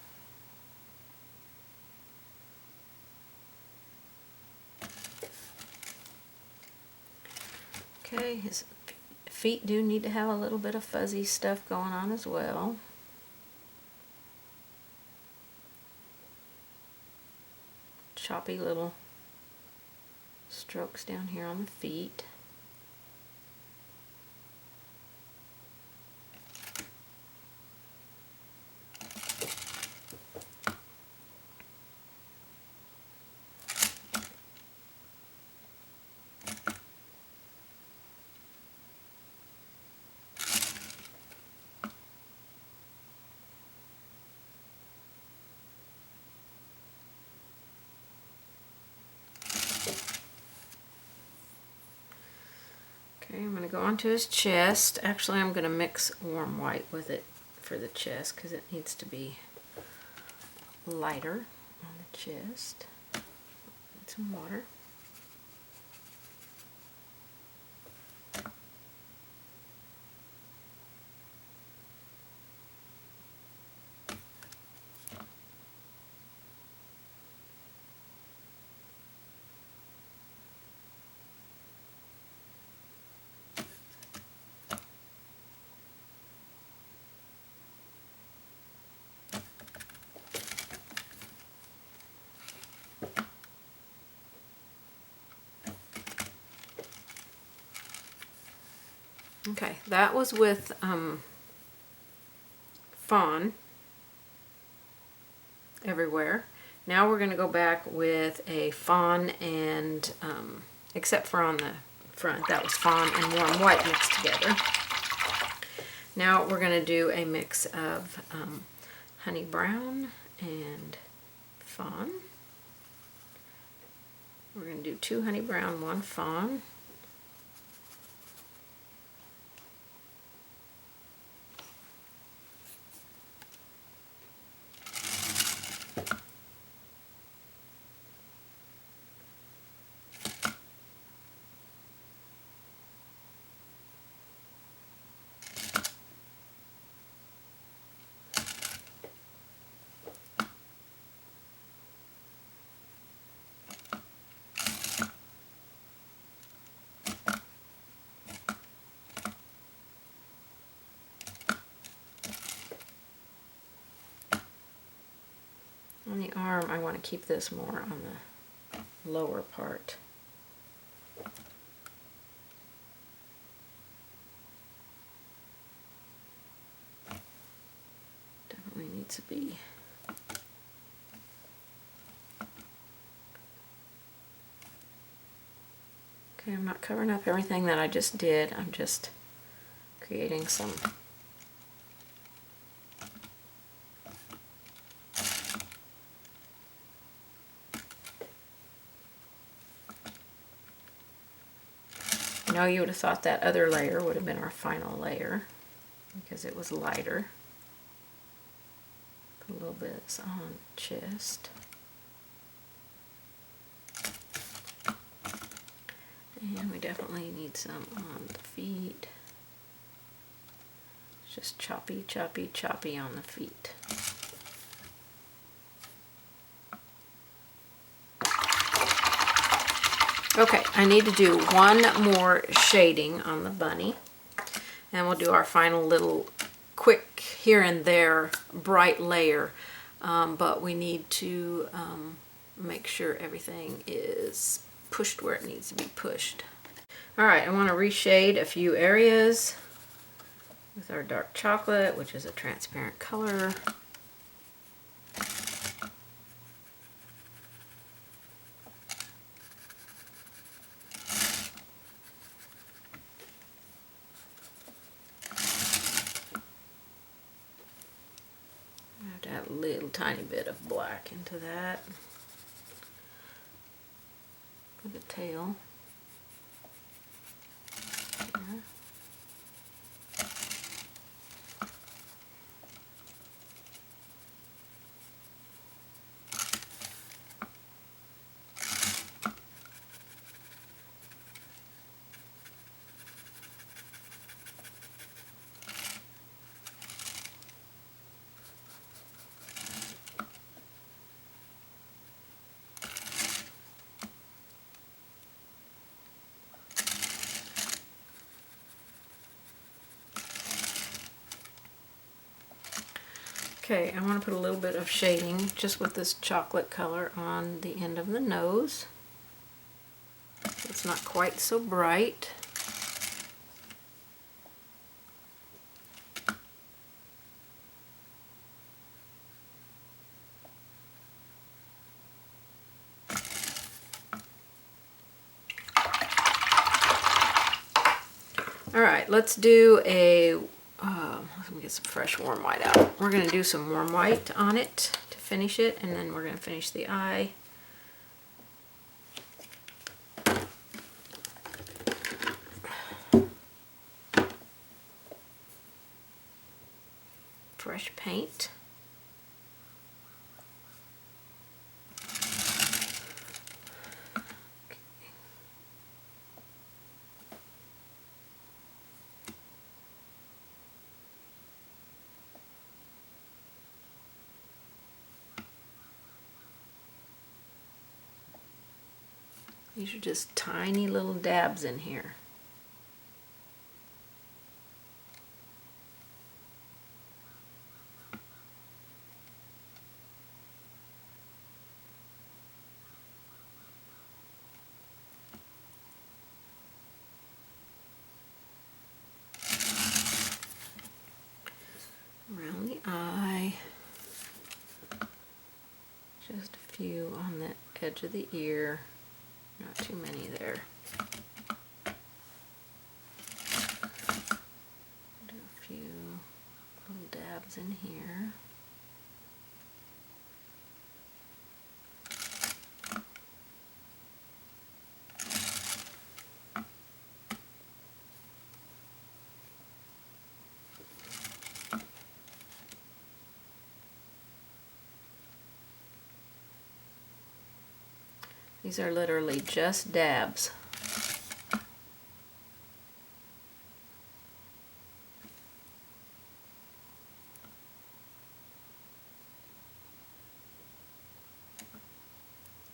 Okay, his feet do need to have a little bit of fuzzy stuff going on as well. Choppy little strokes down here on the feet. Okay, I'm going to go onto his chest. Actually, I'm going to mix warm white with it for the chest because it needs to be lighter on the chest. Need some water. Okay, that was with fawn everywhere. Now we're going to go back with a fawn and, except for on the front, that was fawn and warm white mixed together. Now we're going to do a mix of honey brown and fawn. We're going to do 2 honey brown, 1 fawn. the arm, I want to keep this more on the lower part. Definitely needs to be. Okay, I'm not covering up everything that I just did. I'm just creating some you would have thought that other layer would have been our final layer because it was lighter. Put a little bit on the chest. And we definitely need some on the feet. It's just choppy, choppy, choppy on the feet. Okay, I need to do one more shading on the bunny, and we'll do our final little quick here and there bright layer, but we need to make sure everything is pushed where it needs to be pushed. Alright, I want to reshade a few areas with our dark chocolate, which is a transparent color. Add a little tiny bit of black into that for the tail. Here. Okay, I want to put a little bit of shading just with this chocolate color on the end of the nose. It's not quite so bright. Alright, let's do a let me get some fresh warm white out. We're going to do some warm white on it to finish it, and then we're going to finish the eye. Fresh paint. These are just tiny little dabs in here. Around the eye. Just a few on the edge of the ear. Not too many there. Do a few little dabs in here. These are literally just dabs.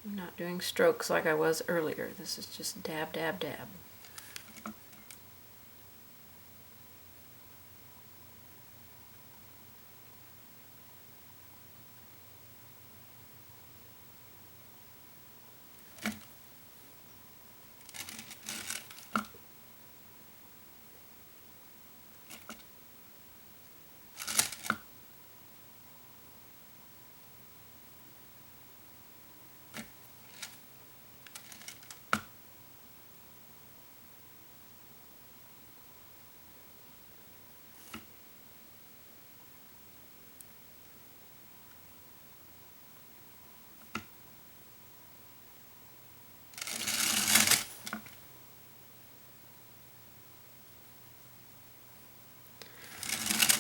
I'm not doing strokes like I was earlier. This is just dab, dab, dab.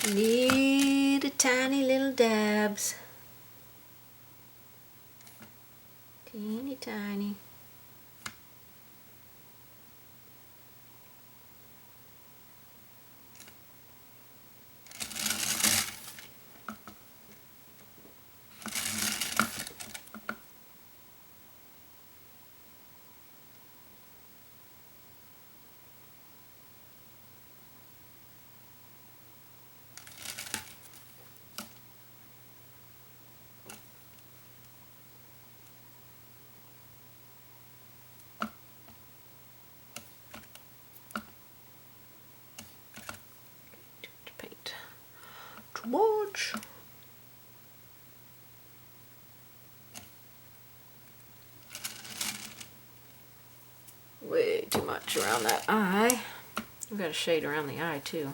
Little tiny little dabs. Teeny tiny. Paint. Too much. Way too much around that eye. We've got a shade around the eye too.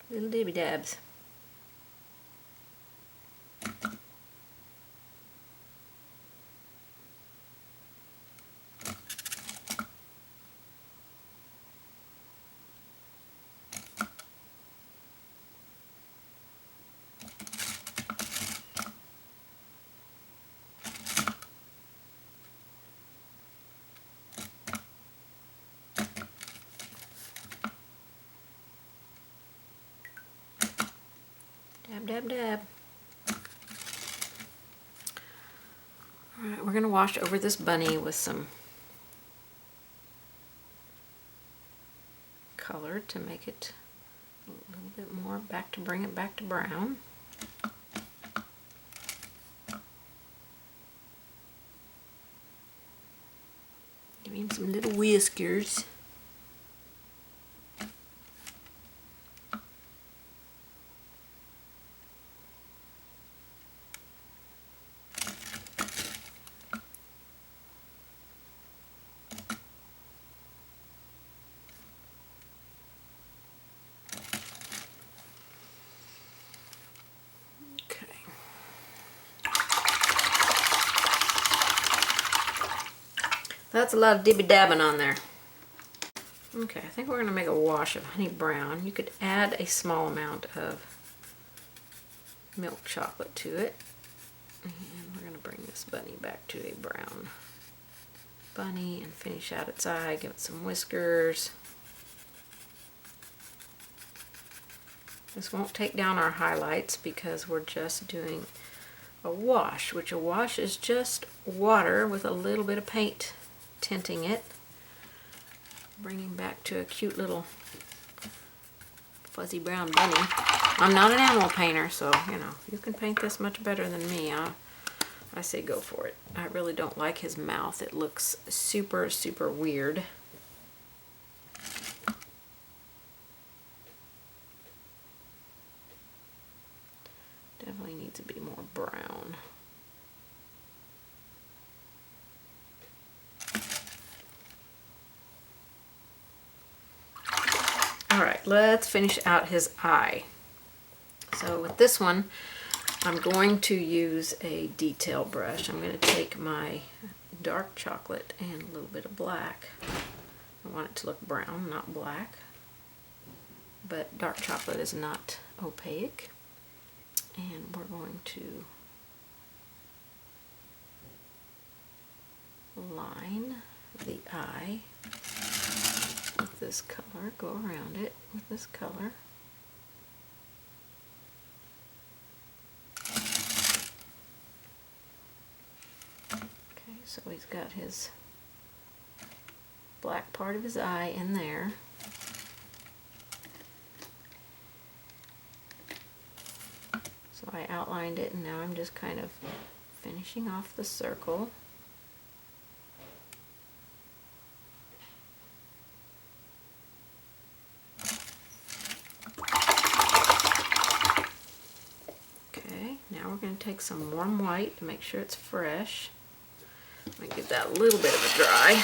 Little dibby dabs. Dab, dab, dab. Alright, we're going to wash over this bunny with some color to make it a little bit more back, to bring it back to brown. Give him some little whiskers. That's a lot of dibby dabbing on there. Okay, I think we're going to make a wash of honey brown. You could add a small amount of milk chocolate to it. And we're going to bring this bunny back to a brown bunny and finish out its eye. Give it some whiskers. This won't take down our highlights because we're just doing a wash, which a wash is just water with a little bit of paint tinting it, bringing back to a cute little fuzzy brown bunny. I'm not an animal painter, so you know, you can paint this much better than me. I say go for it. I really don't like his mouth. It looks super, super weird. Definitely needs to be more brown. Alright, let's finish out his eye. So with this one, I'm going to use a detail brush. I'm going to take my dark chocolate and a little bit of black. I want it to look brown, not black. But dark chocolate is not opaque. And we're going to line the eye with this color, go around it with this color. Okay, so he's got his black part of his eye in there. So I outlined it, and now I'm just kind of finishing off the circle. Okay, now we're going to take some warm white to make sure it's fresh. I'm going to give that a little bit of a dry.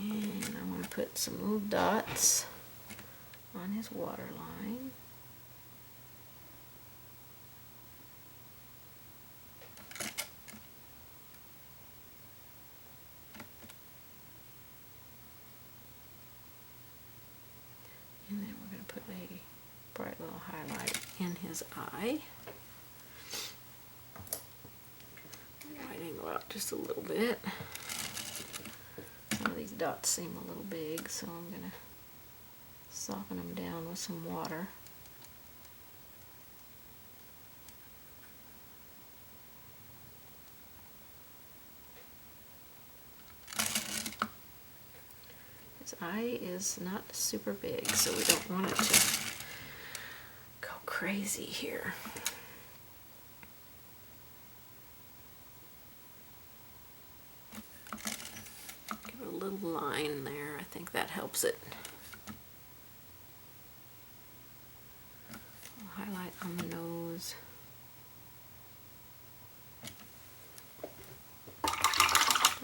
And I'm going to put some little dots on his waterline. And then we're going to put a bright little highlight in his eye. Whitening it out just a little bit. Some of these dots seem a little big, so I'm going to soften them down with some water. His eye is not super big, so we don't want it to go crazy here. Give it a little line there. I think that helps it. Highlight on the nose.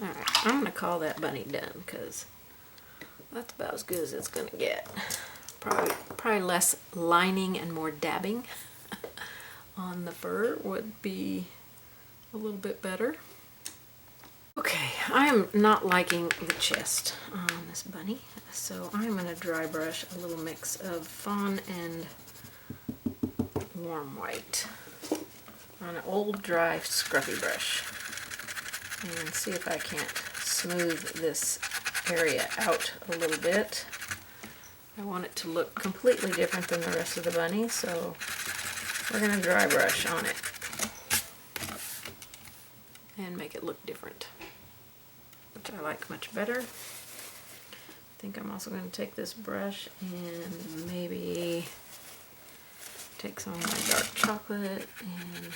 Alright, I'm going to call that bunny done because that's about as good as it's going to get. Probably less lining and more dabbing on the fur would be a little bit better. Okay, I am not liking the chest on this bunny, so I'm going to dry brush a little mix of fawn and warm white on an old dry scruffy brush, and see if I can't smooth this area out a little bit. I want it to look completely different than the rest of the bunny, so we're going to dry brush on it and make it look different, which I like much better. I think I'm also going to take this brush and maybe take some of my dark chocolate and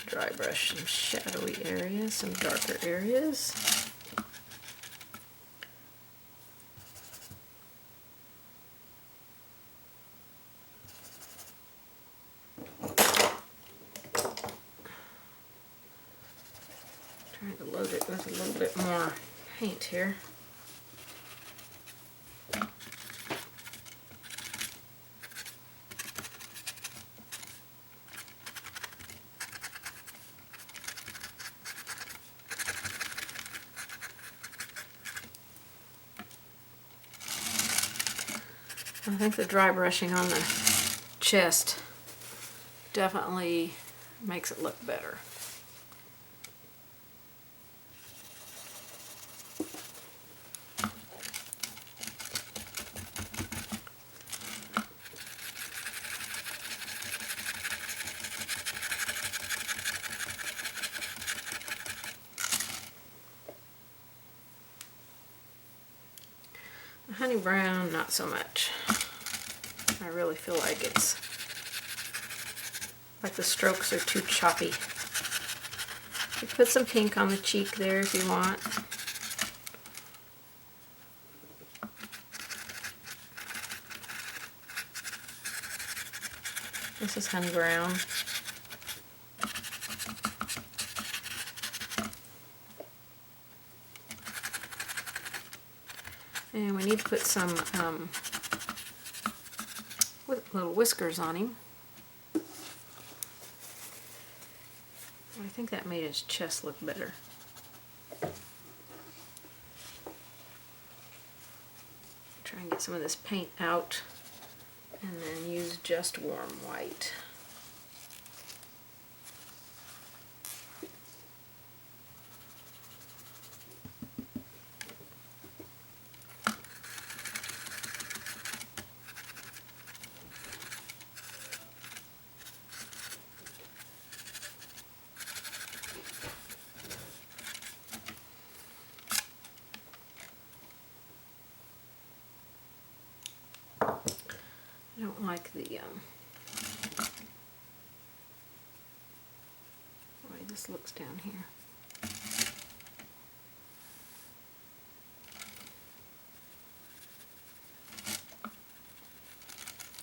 dry brush some shadowy areas, some darker areas. Trying to load it with a little bit more paint here. I think the dry brushing on the chest definitely makes it look better. Honey brown, not so much. I really feel like it's like the strokes are too choppy. You can put some pink on the cheek there if you want. This is honey brown. And we need to put some little whiskers on him. I think that made his chest look better. Try and get some of this paint out and then use just warm white. I don't like the way this looks down here.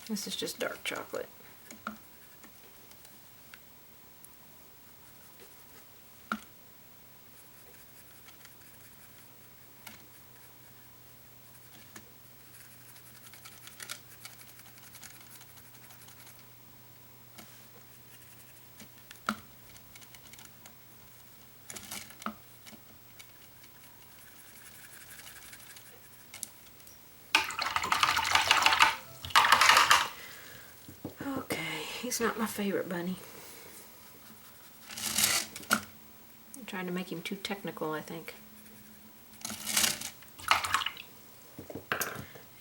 This is just dark chocolate. He's not my favorite bunny. I'm trying to make him too technical, I think.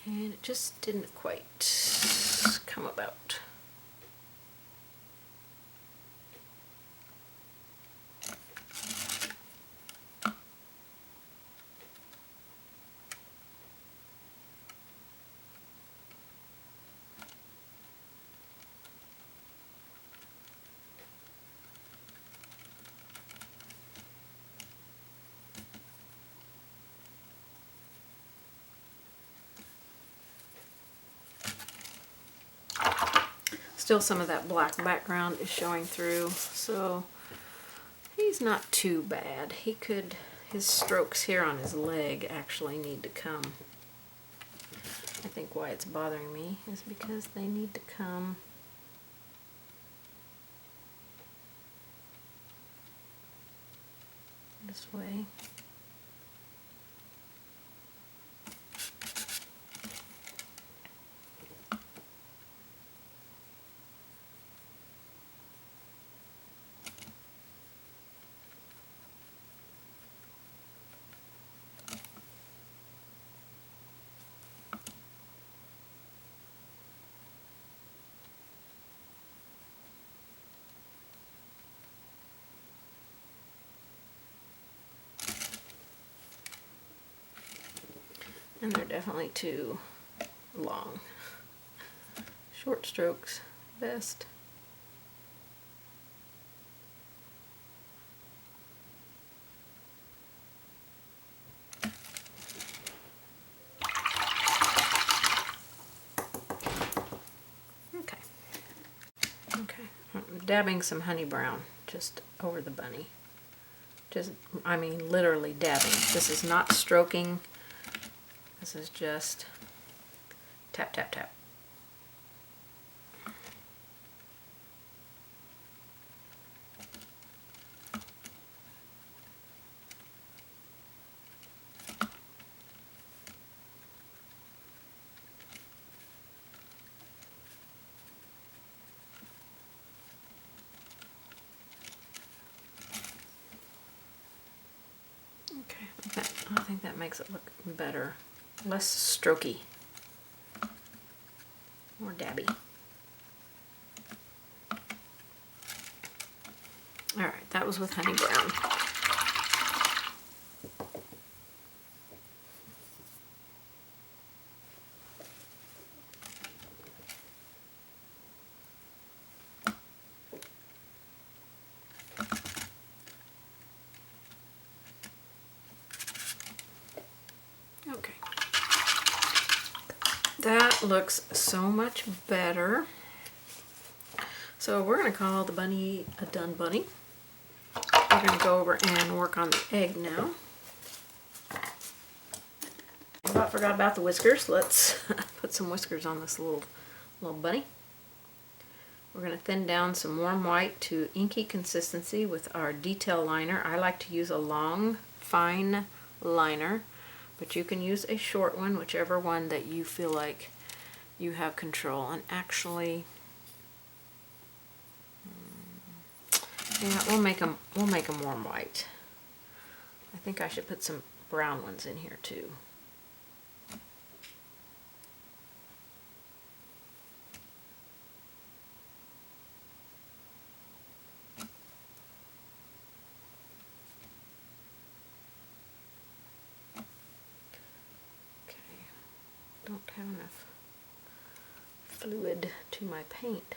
And it just didn't quite come about. Still some of that black background is showing through, so he's not too bad. He could, his strokes here on his leg actually need to come. I think why it's bothering me is because they need to come this way. And they're definitely too long. Short strokes, best. Okay. Okay. I'm dabbing some honey brown just over the bunny. Just, I mean, literally dabbing. This is not stroking. This is just tap, tap, tap. Okay, I think that makes it look better. Less strokey. More dabby. Alright, that was with honey brown. Okay. That looks so much better. So we're going to call the bunny a done bunny. We're going to go over and work on the egg now. I forgot about the whiskers. Let's put some whiskers on this little bunny. We're going to thin down some warm white to inky consistency with our detail liner. I like to use a long, fine liner, but you can use a short one, whichever one that you feel like you have control. And actually, yeah, we'll make them warm white. I think I should put some brown ones in here too. Don't have enough fluid to my paint.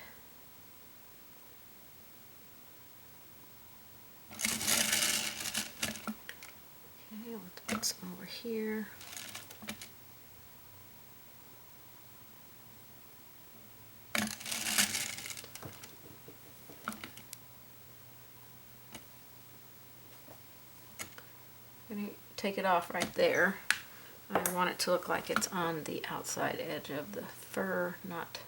Okay, let's put some over here. I'm going to take it off right there. I want it to look like it's on the outside edge of the fur, not...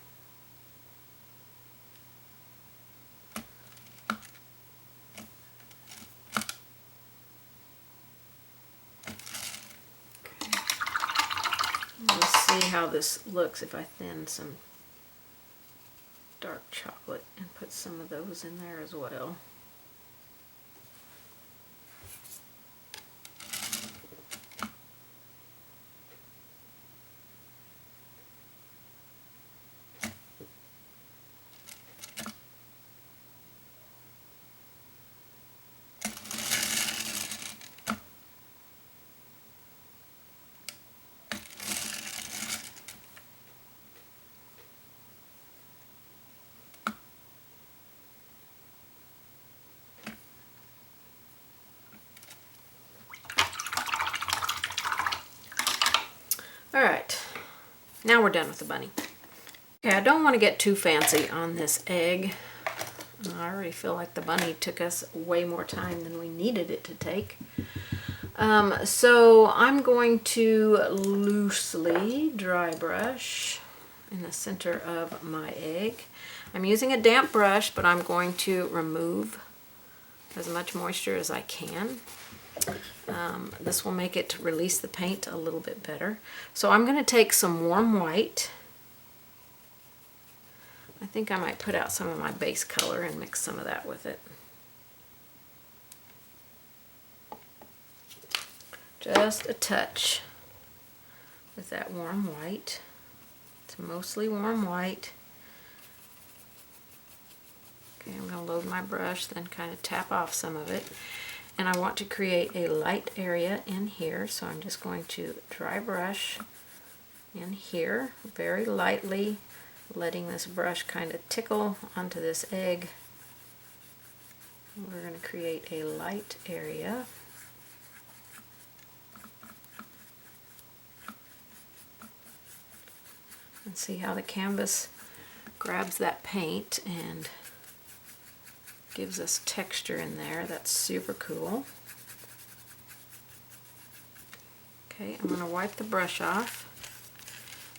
Let's see how this looks if I thin some dark chocolate and put some of those in there as well. Alright, now we're done with the bunny. Okay, I don't want to get too fancy on this egg. I already feel like the bunny took us way more time than we needed it to take. So I'm going to loosely dry brush in the center of my egg. I'm using a damp brush, but I'm going to remove as much moisture as I can. This will make it release the paint a little bit better. So I'm going to take some warm white. I think I might put out some of my base color and mix some of that with it. Just a touch with that warm white. It's mostly warm white. Okay, I'm going to load my brush, then kind of tap off some of it. And I want to create a light area in here, so I'm just going to dry brush in here very lightly, letting this brush kind of tickle onto this egg. We're going to create a light area. And see how the canvas grabs that paint and gives us texture in there. That's super cool. Okay, I'm going to wipe the brush off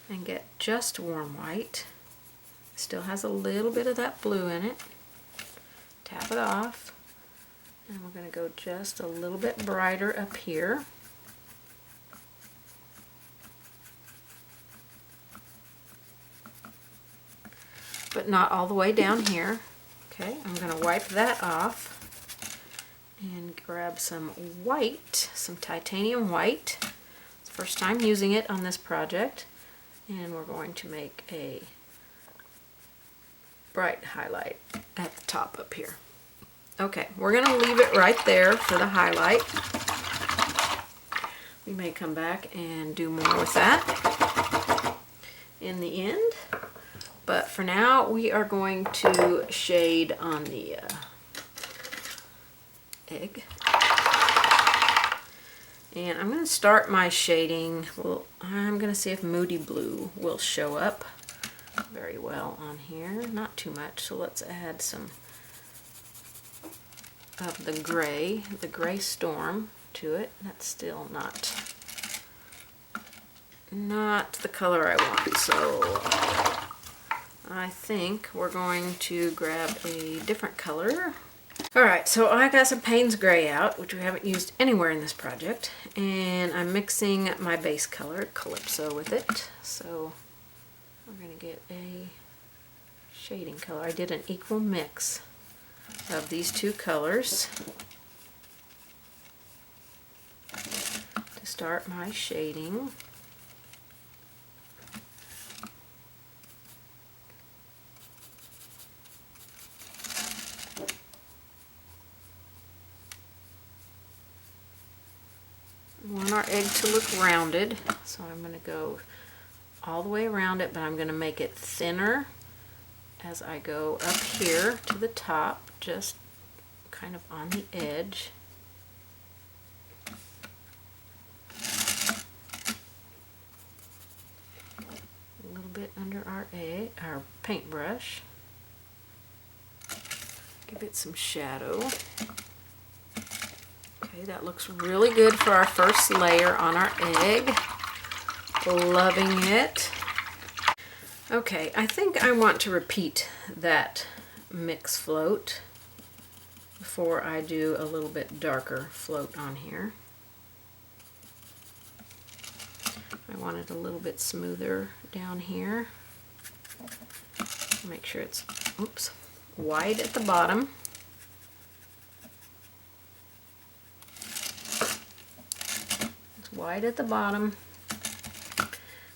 and get just warm white. Still has a little bit of that blue in it. Tap it off. And we're going to go just a little bit brighter up here. But not all the way down here. Okay, I'm going to wipe that off and grab some white, some titanium white. It's the first time using it on this project. And we're going to make a bright highlight at the top up here. Okay, we're going to leave it right there for the highlight. We may come back and do more with that in the end. But for now, we are going to shade on the egg. And I'm going to start my shading. Well, I'm going to see if Moody Blue will show up very well on here. Not too much, so let's add some of the gray storm to it. That's still not the color I want, so I think we're going to grab a different color. Alright, so I got some Payne's Gray out, which we haven't used anywhere in this project, and I'm mixing my base color, Calypso, with it. So we're going to get a shading color. I did an equal mix of these two colors to start my shading. We want our egg to look rounded, so I'm going to go all the way around it, but I'm going to make it thinner as I go up here to the top, just kind of on the edge. A little bit under our paintbrush. Give it some shadow. Okay, that looks really good for our first layer on our egg. Loving it. Okay, I think I want to repeat that mix float before I do a little bit darker float on here. I want it a little bit smoother down here. Make sure it's, oops, wide at the bottom. It's wide at the bottom.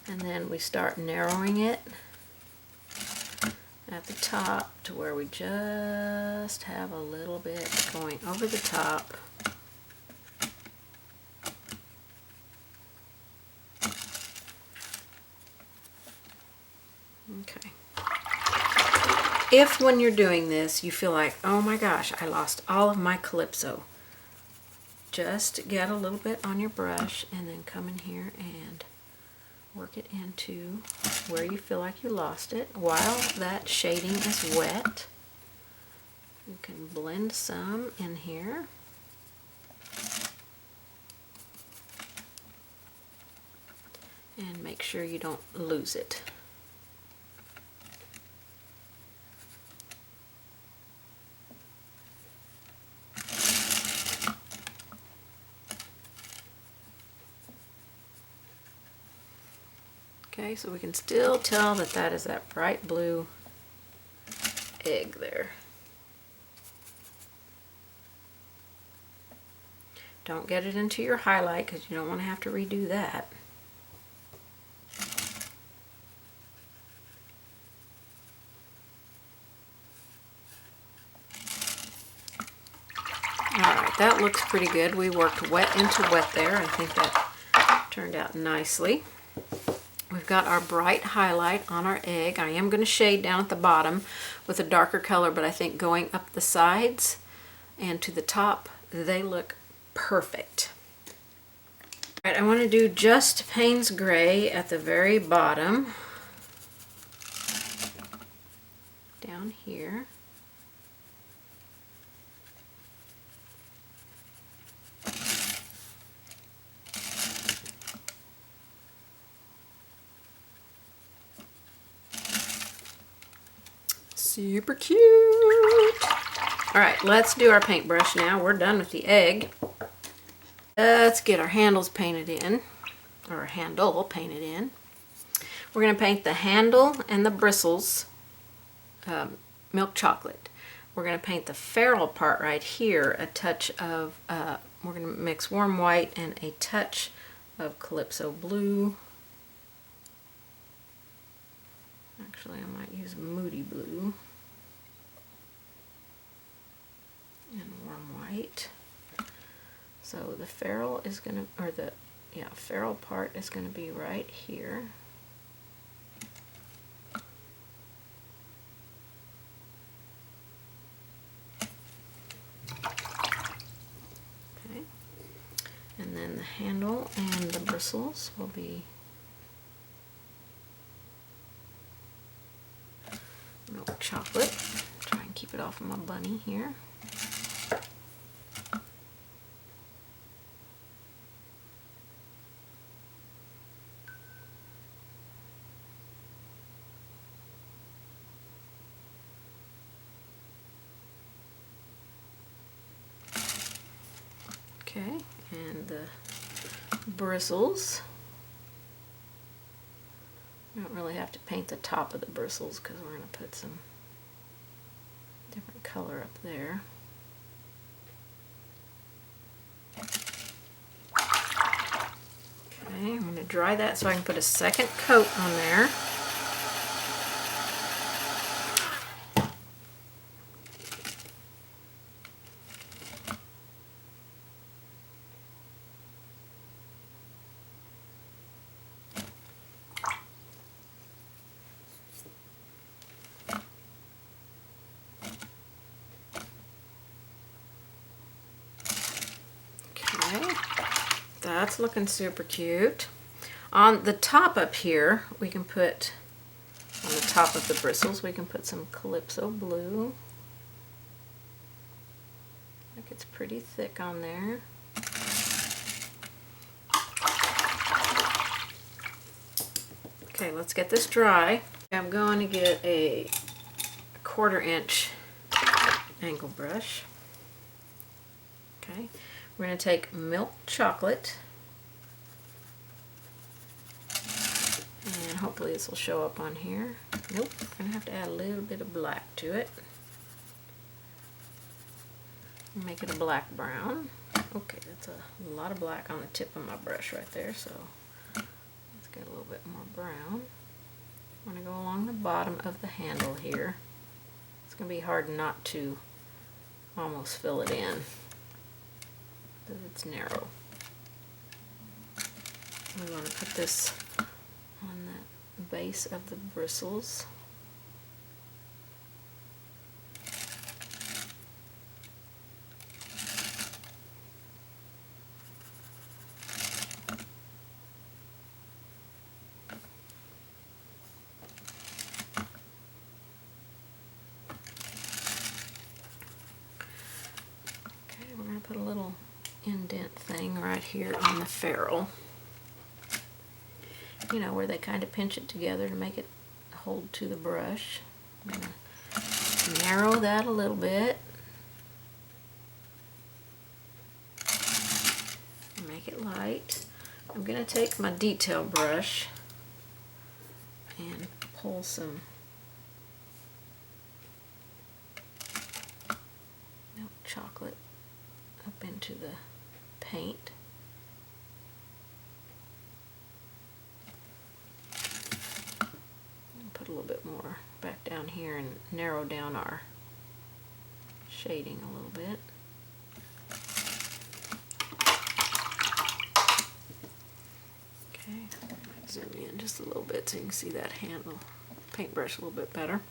And then we start narrowing it at the top to where we just have a little bit going over the top. Okay. If when you're doing this you feel like, oh my gosh, I lost all of my Calypso, just get a little bit on your brush and then come in here and work it into where you feel like you lost it while that shading is wet. You can blend some in here. And make sure you don't lose it. Okay, so we can still tell that that is that bright blue egg there. Don't get it into your highlight because you don't want to have to redo that. Alright, that looks pretty good. We worked wet into wet there. I think that turned out nicely. We've got our bright highlight on our egg. I am going to shade down at the bottom with a darker color, but I think going up the sides and to the top, they look perfect. All right, I want to do just Payne's Gray at the very bottom, down here. Super cute. All right, let's do our paintbrush now. We're done with the egg. Let's get our handles painted in, or handle painted in. We're going to paint the handle and the bristles milk chocolate. We're going to paint the ferrule part right here a touch of, we're going to mix warm white and a touch of Calypso blue. Actually, I might use Moody blue and warm white. So the ferrule is going to, or the, ferrule part is going to be right here. Okay. And then the handle and the bristles will be milk chocolate. Try and keep it off of my bunny here. Okay, and the bristles. We don't really have to paint the top of the bristles because we're going to put some different color up there. Okay, I'm going to dry that so I can put a second coat on there. that's looking super cute. On the top up here, we can put, on the top of the bristles, we can put some Calypso blue. Like it's pretty thick on there. Okay, let's get this dry. I'm going to get a 1/4 inch angle brush. Okay, we're going to take milk chocolate, and hopefully this will show up on here. Nope, I'm going to have to add a little bit of black to it. Make it a black brown. Okay, that's a lot of black on the tip of my brush right there, so let's get a little bit more brown. I'm going to go along the bottom of the handle here. It's going to be hard not to almost fill it in, because it's narrow. We want to put this on the base of the bristles. Put a little indent thing right here on the ferrule. You know, where they kind of pinch it together to make it hold to the brush. I'm going to narrow that a little bit. Make it light. I'm going to take my detail brush and pull some milk chocolate up into the paint. Put a little bit more back down here and narrow down our shading a little bit. Okay, zoom in just a little bit so you can see that handle, paintbrush a little bit better.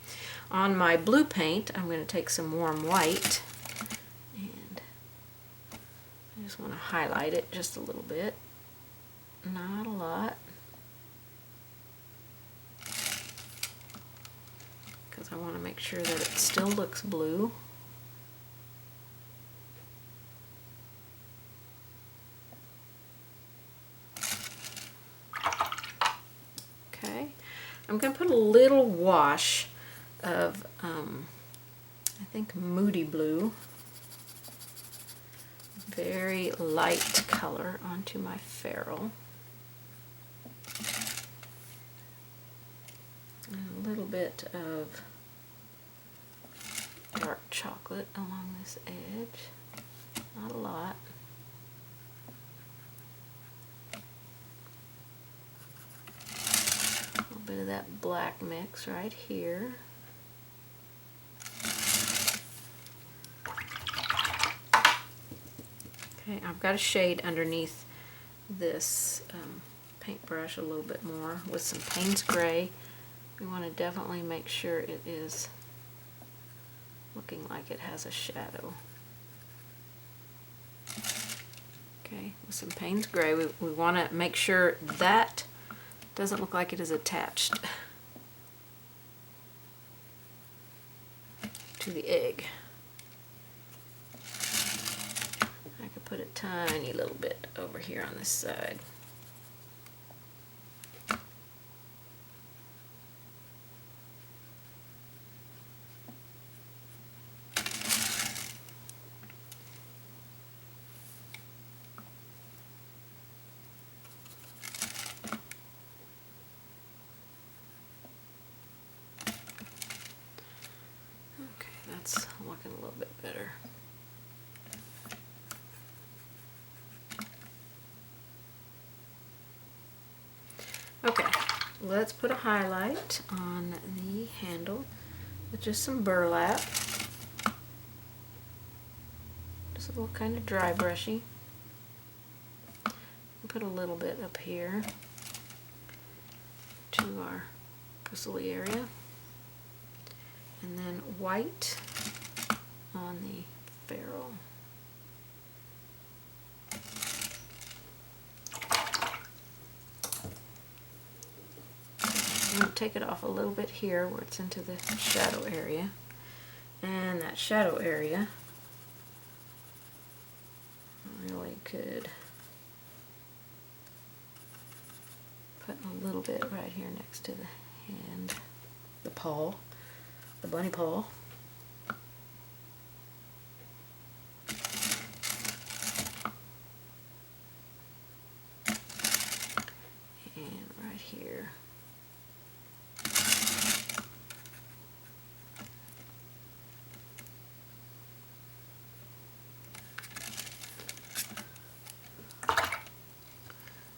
On my blue paint, I'm going to take some warm white. I just want to highlight it just a little bit, not a lot, because I want to make sure that it still looks blue. Okay, I'm going to put a little wash of, I think, Moody Blue. Very light color onto my ferrule. And a little bit of dark chocolate along this edge. Not a lot. A little bit of that black mix right here. Okay, I've got a shade underneath this paintbrush a little bit more with some Payne's Gray. We want to definitely make sure it is looking like it has a shadow. Okay, with some Payne's Gray, we want to make sure that doesn't look like it is attached to the egg. Put a tiny little bit over here on this side. Okay, that's looking a little bit better. Okay, let's put a highlight on the handle with just some burlap. Just a little kind of dry brushy. Put a little bit up here to our bristly area. And then white on the ferrule. I'm going to take it off a little bit here where it's into the shadow area. And that shadow area really could put a little bit right here next to the hand, the paw, the bunny paw. And right here.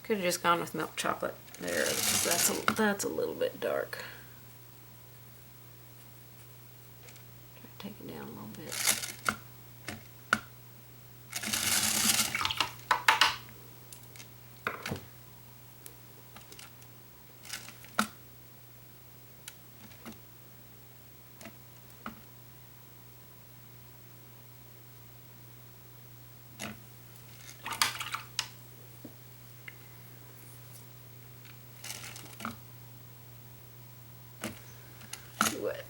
Could have just gone with milk chocolate there because that's a little bit dark. Try to take it down a little bit. What?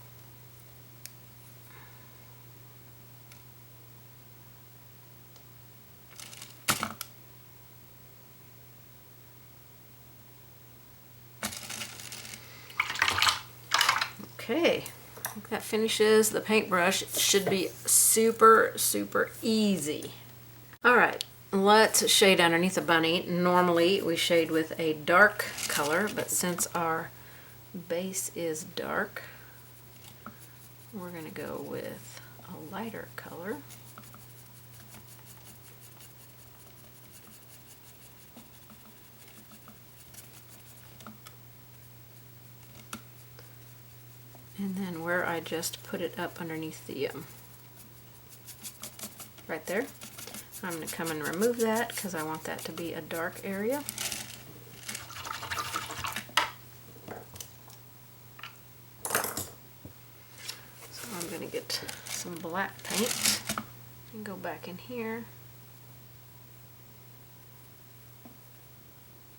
Okay, I think that finishes the paintbrush. It should be super, super easy. All right, let's shade underneath the bunny. Normally we shade with a dark color, but since our base is dark, we're going to go with a lighter color. And then where I just put it up underneath the, right there, I'm going to come and remove that because I want that to be a dark area. So I'm going to get some black paint and go back in here.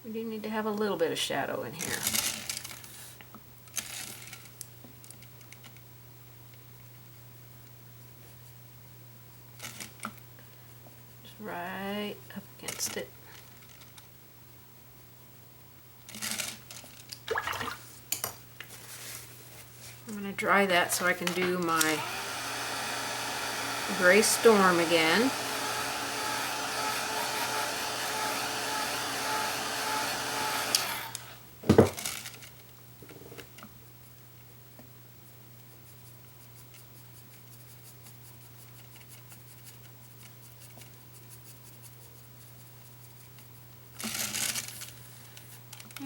We do need to have a little bit of shadow in here. Right up against it. I'm going to dry that so I can do my gray storm again.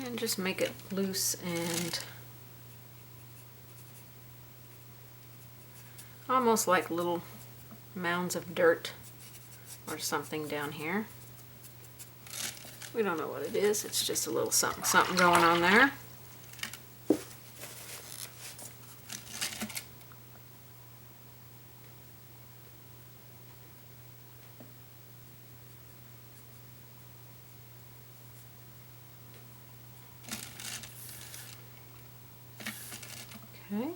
And just make it loose and almost like little mounds of dirt or something down here. We don't know what it is. It's just a little something, something going on there. Okay.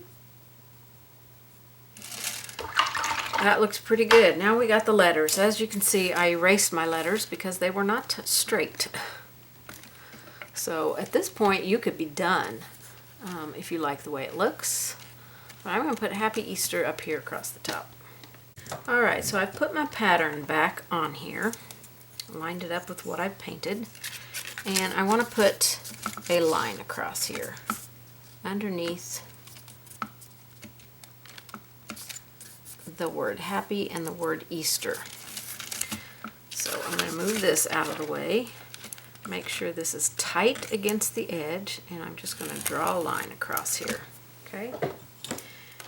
That looks pretty good. Now we got the letters. As you can see, I erased my letters because they were not straight. So at this point, you could be done if you like the way it looks. But I'm going to put Happy Easter up here across the top. Alright, so I've put my pattern back on here. Lined it up with what I've painted. And I want to put a line across here underneath the word happy and the word Easter. So I'm going to move this out of the way, make sure this is tight against the edge, and I'm just going to draw a line across here. Okay?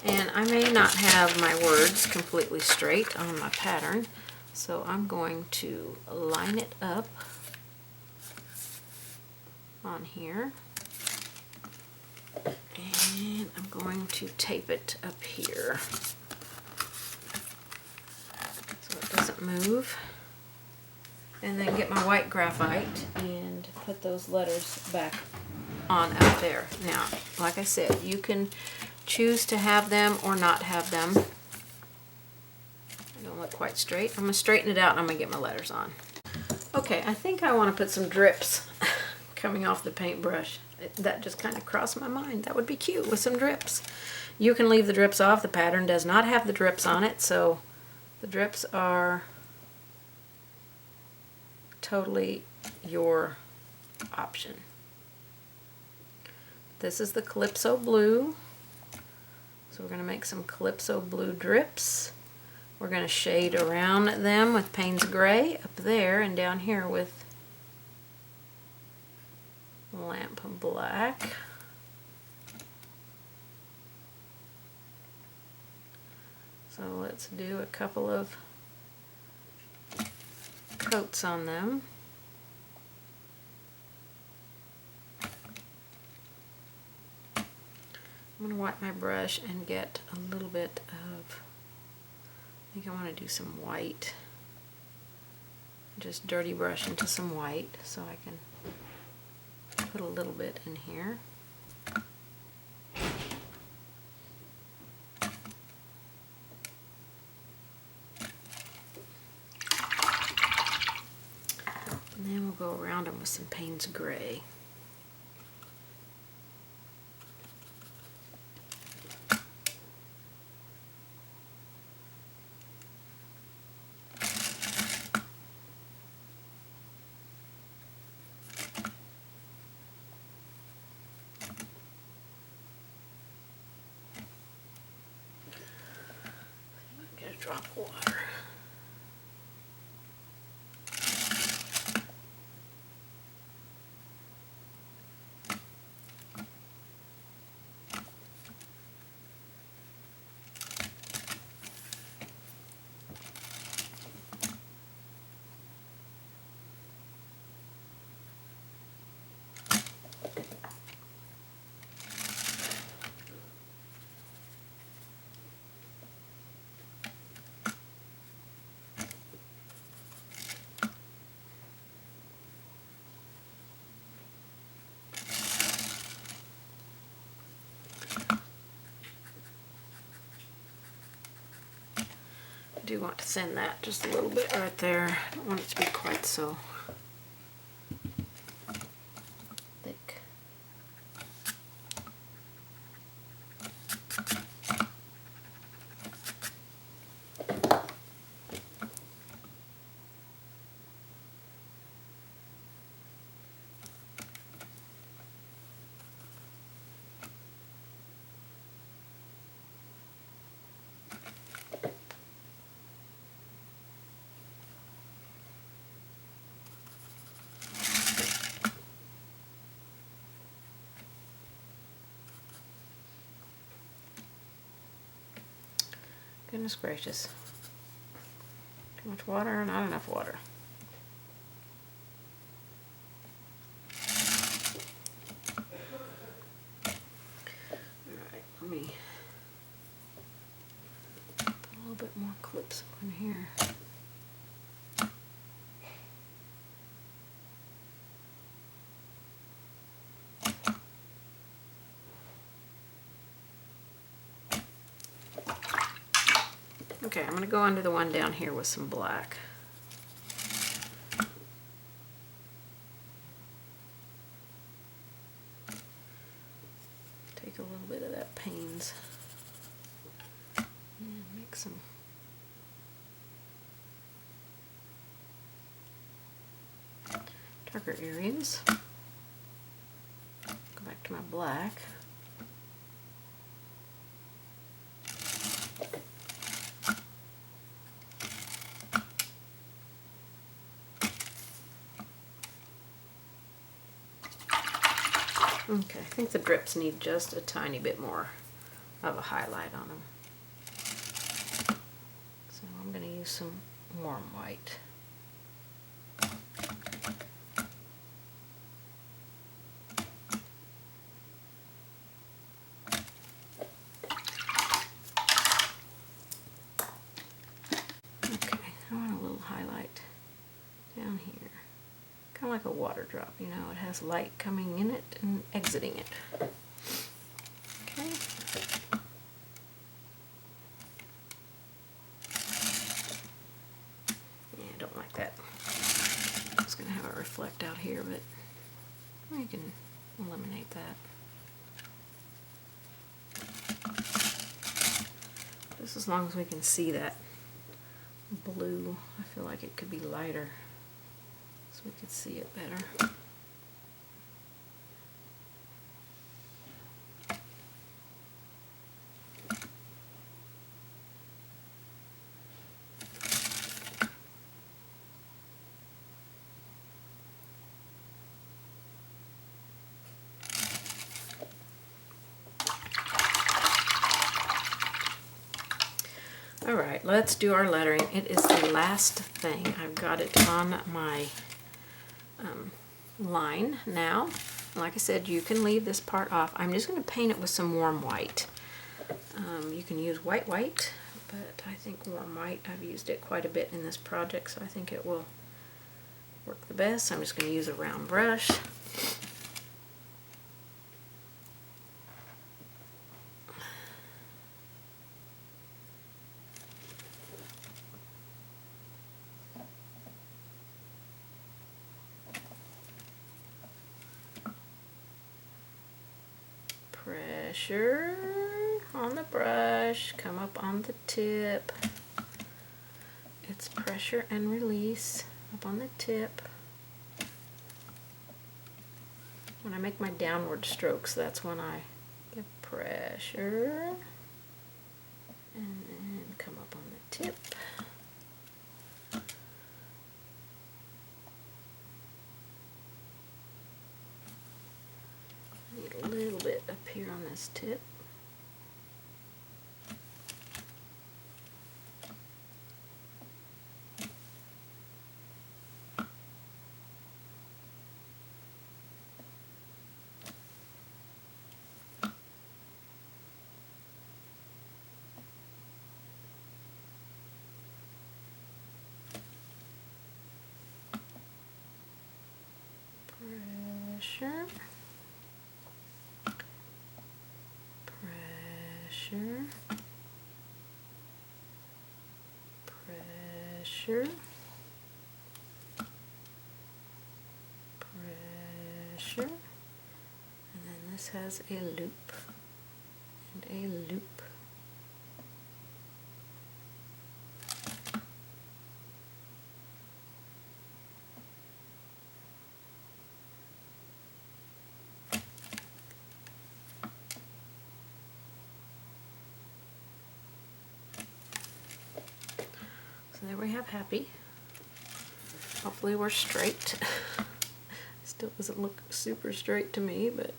And I may not have my words completely straight on my pattern, so I'm going to line it up on here, and I'm going to tape it up here so it doesn't move, and then get my white graphite and put those letters back on up there. Now, like I said, you can choose to have them or not have them. They don't look quite straight. I'm going to straighten it out and I'm going to get my letters on. Okay, I think I want to put some drips coming off the paintbrush. That just kind of crossed my mind. That would be cute with some drips. You can leave the drips off. The pattern does not have the drips on it, so the drips are totally your option. This is the Calypso Blue. So we're going to make some Calypso Blue drips. We're going to shade around them with Payne's Gray up there and down here with Lamp Black. So let's do a couple of coats on them. I'm going to wipe my brush and get a little bit of, I think I want to do some white. Just dirty brush into some white so I can put a little bit in here. And then we'll go around them with some Payne's Gray. Get a drop of water. I do want to thin that just a little bit right there. I don't want it to be quite so thick. Goodness gracious. Too much water or not enough water? Alright, let me put a little bit more clips in here. Okay, I'm going to go under the one down here with some black. Take a little bit of that Payne's and make some darker areas. Go back to my black. Okay, I think the drips need just a tiny bit more of a highlight on them. So I'm going to use some warm white. Okay, I want a little highlight down here. kind of like a water drop, you know, it has light coming in it and exiting it. Okay. Yeah, I don't like that. It's going to have it reflect out here, but we can eliminate that. Just as long as we can see that blue, I feel like it could be lighter so we could see it better. Alright, let's do our lettering. It is the last thing. I've got it on my line now. Like I said, you can leave this part off. I'm just going to paint it with some warm white. You can use white, but I think warm white, I've used it quite a bit in this project, so I think it will work the best. So I'm just going to use a round brush. Pressure on the brush, come up on the tip. It's pressure and release up on the tip. When I make my downward strokes, that's when I give pressure and then come up on the tip. A little bit up here on this tip. Pressure. Pressure, pressure, pressure, and then this has a loop and a loop. There we have happy. Hopefully we're straight. Still doesn't look super straight to me, but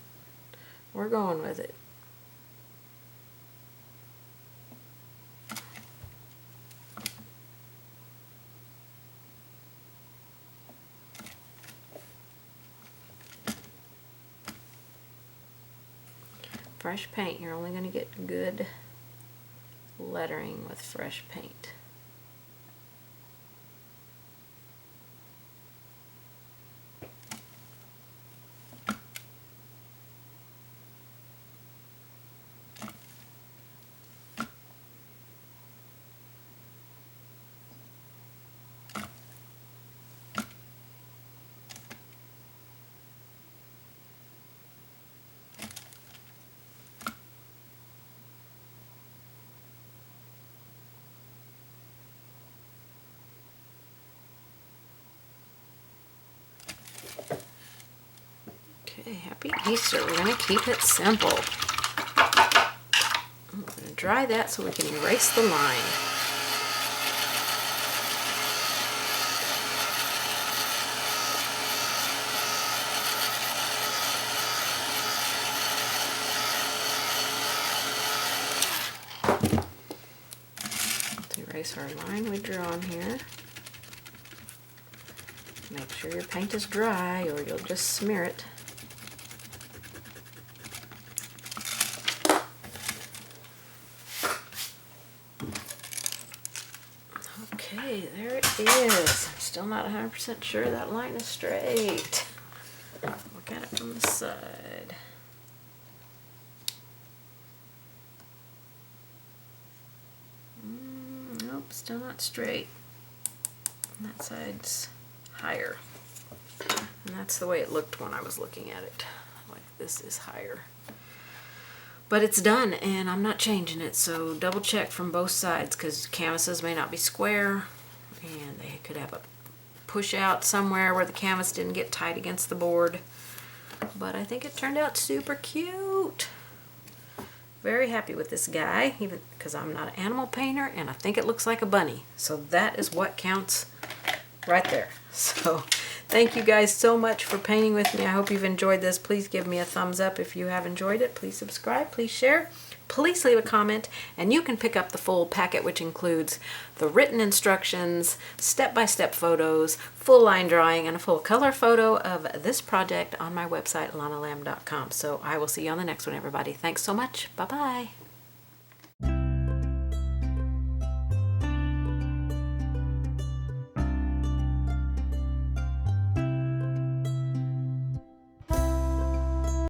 we're going with it. Fresh paint. You're only going to get good lettering with fresh paint. Okay, happy Easter. We're going to keep it simple. I'm going to dry that so we can erase the line. Let's erase our line we drew on here. Make sure your paint is dry or you'll just smear it. Okay, there it is. still not 100% sure that line is straight. Look at it from the side. Nope, still not straight. That side's higher. And that's the way it looked when I was looking at it. Like this is higher. But it's done and I'm not changing it, so double check from both sides because canvases may not be square and they could have a push out somewhere where the canvas didn't get tight against the board. But I think it turned out super cute. Very happy with this guy, even because I'm not an animal painter and I think it looks like a bunny. So that is what counts right there. So thank you guys so much for painting with me. I hope you've enjoyed this. Please give me a thumbs up if you have enjoyed it. Please subscribe, please share, please leave a comment, and you can pick up the full packet, which includes the written instructions, step-by-step photos, full line drawing, and a full color photo of this project on my website, lonnalamb.com. So I will see you on the next one, everybody. Thanks so much. Bye-bye.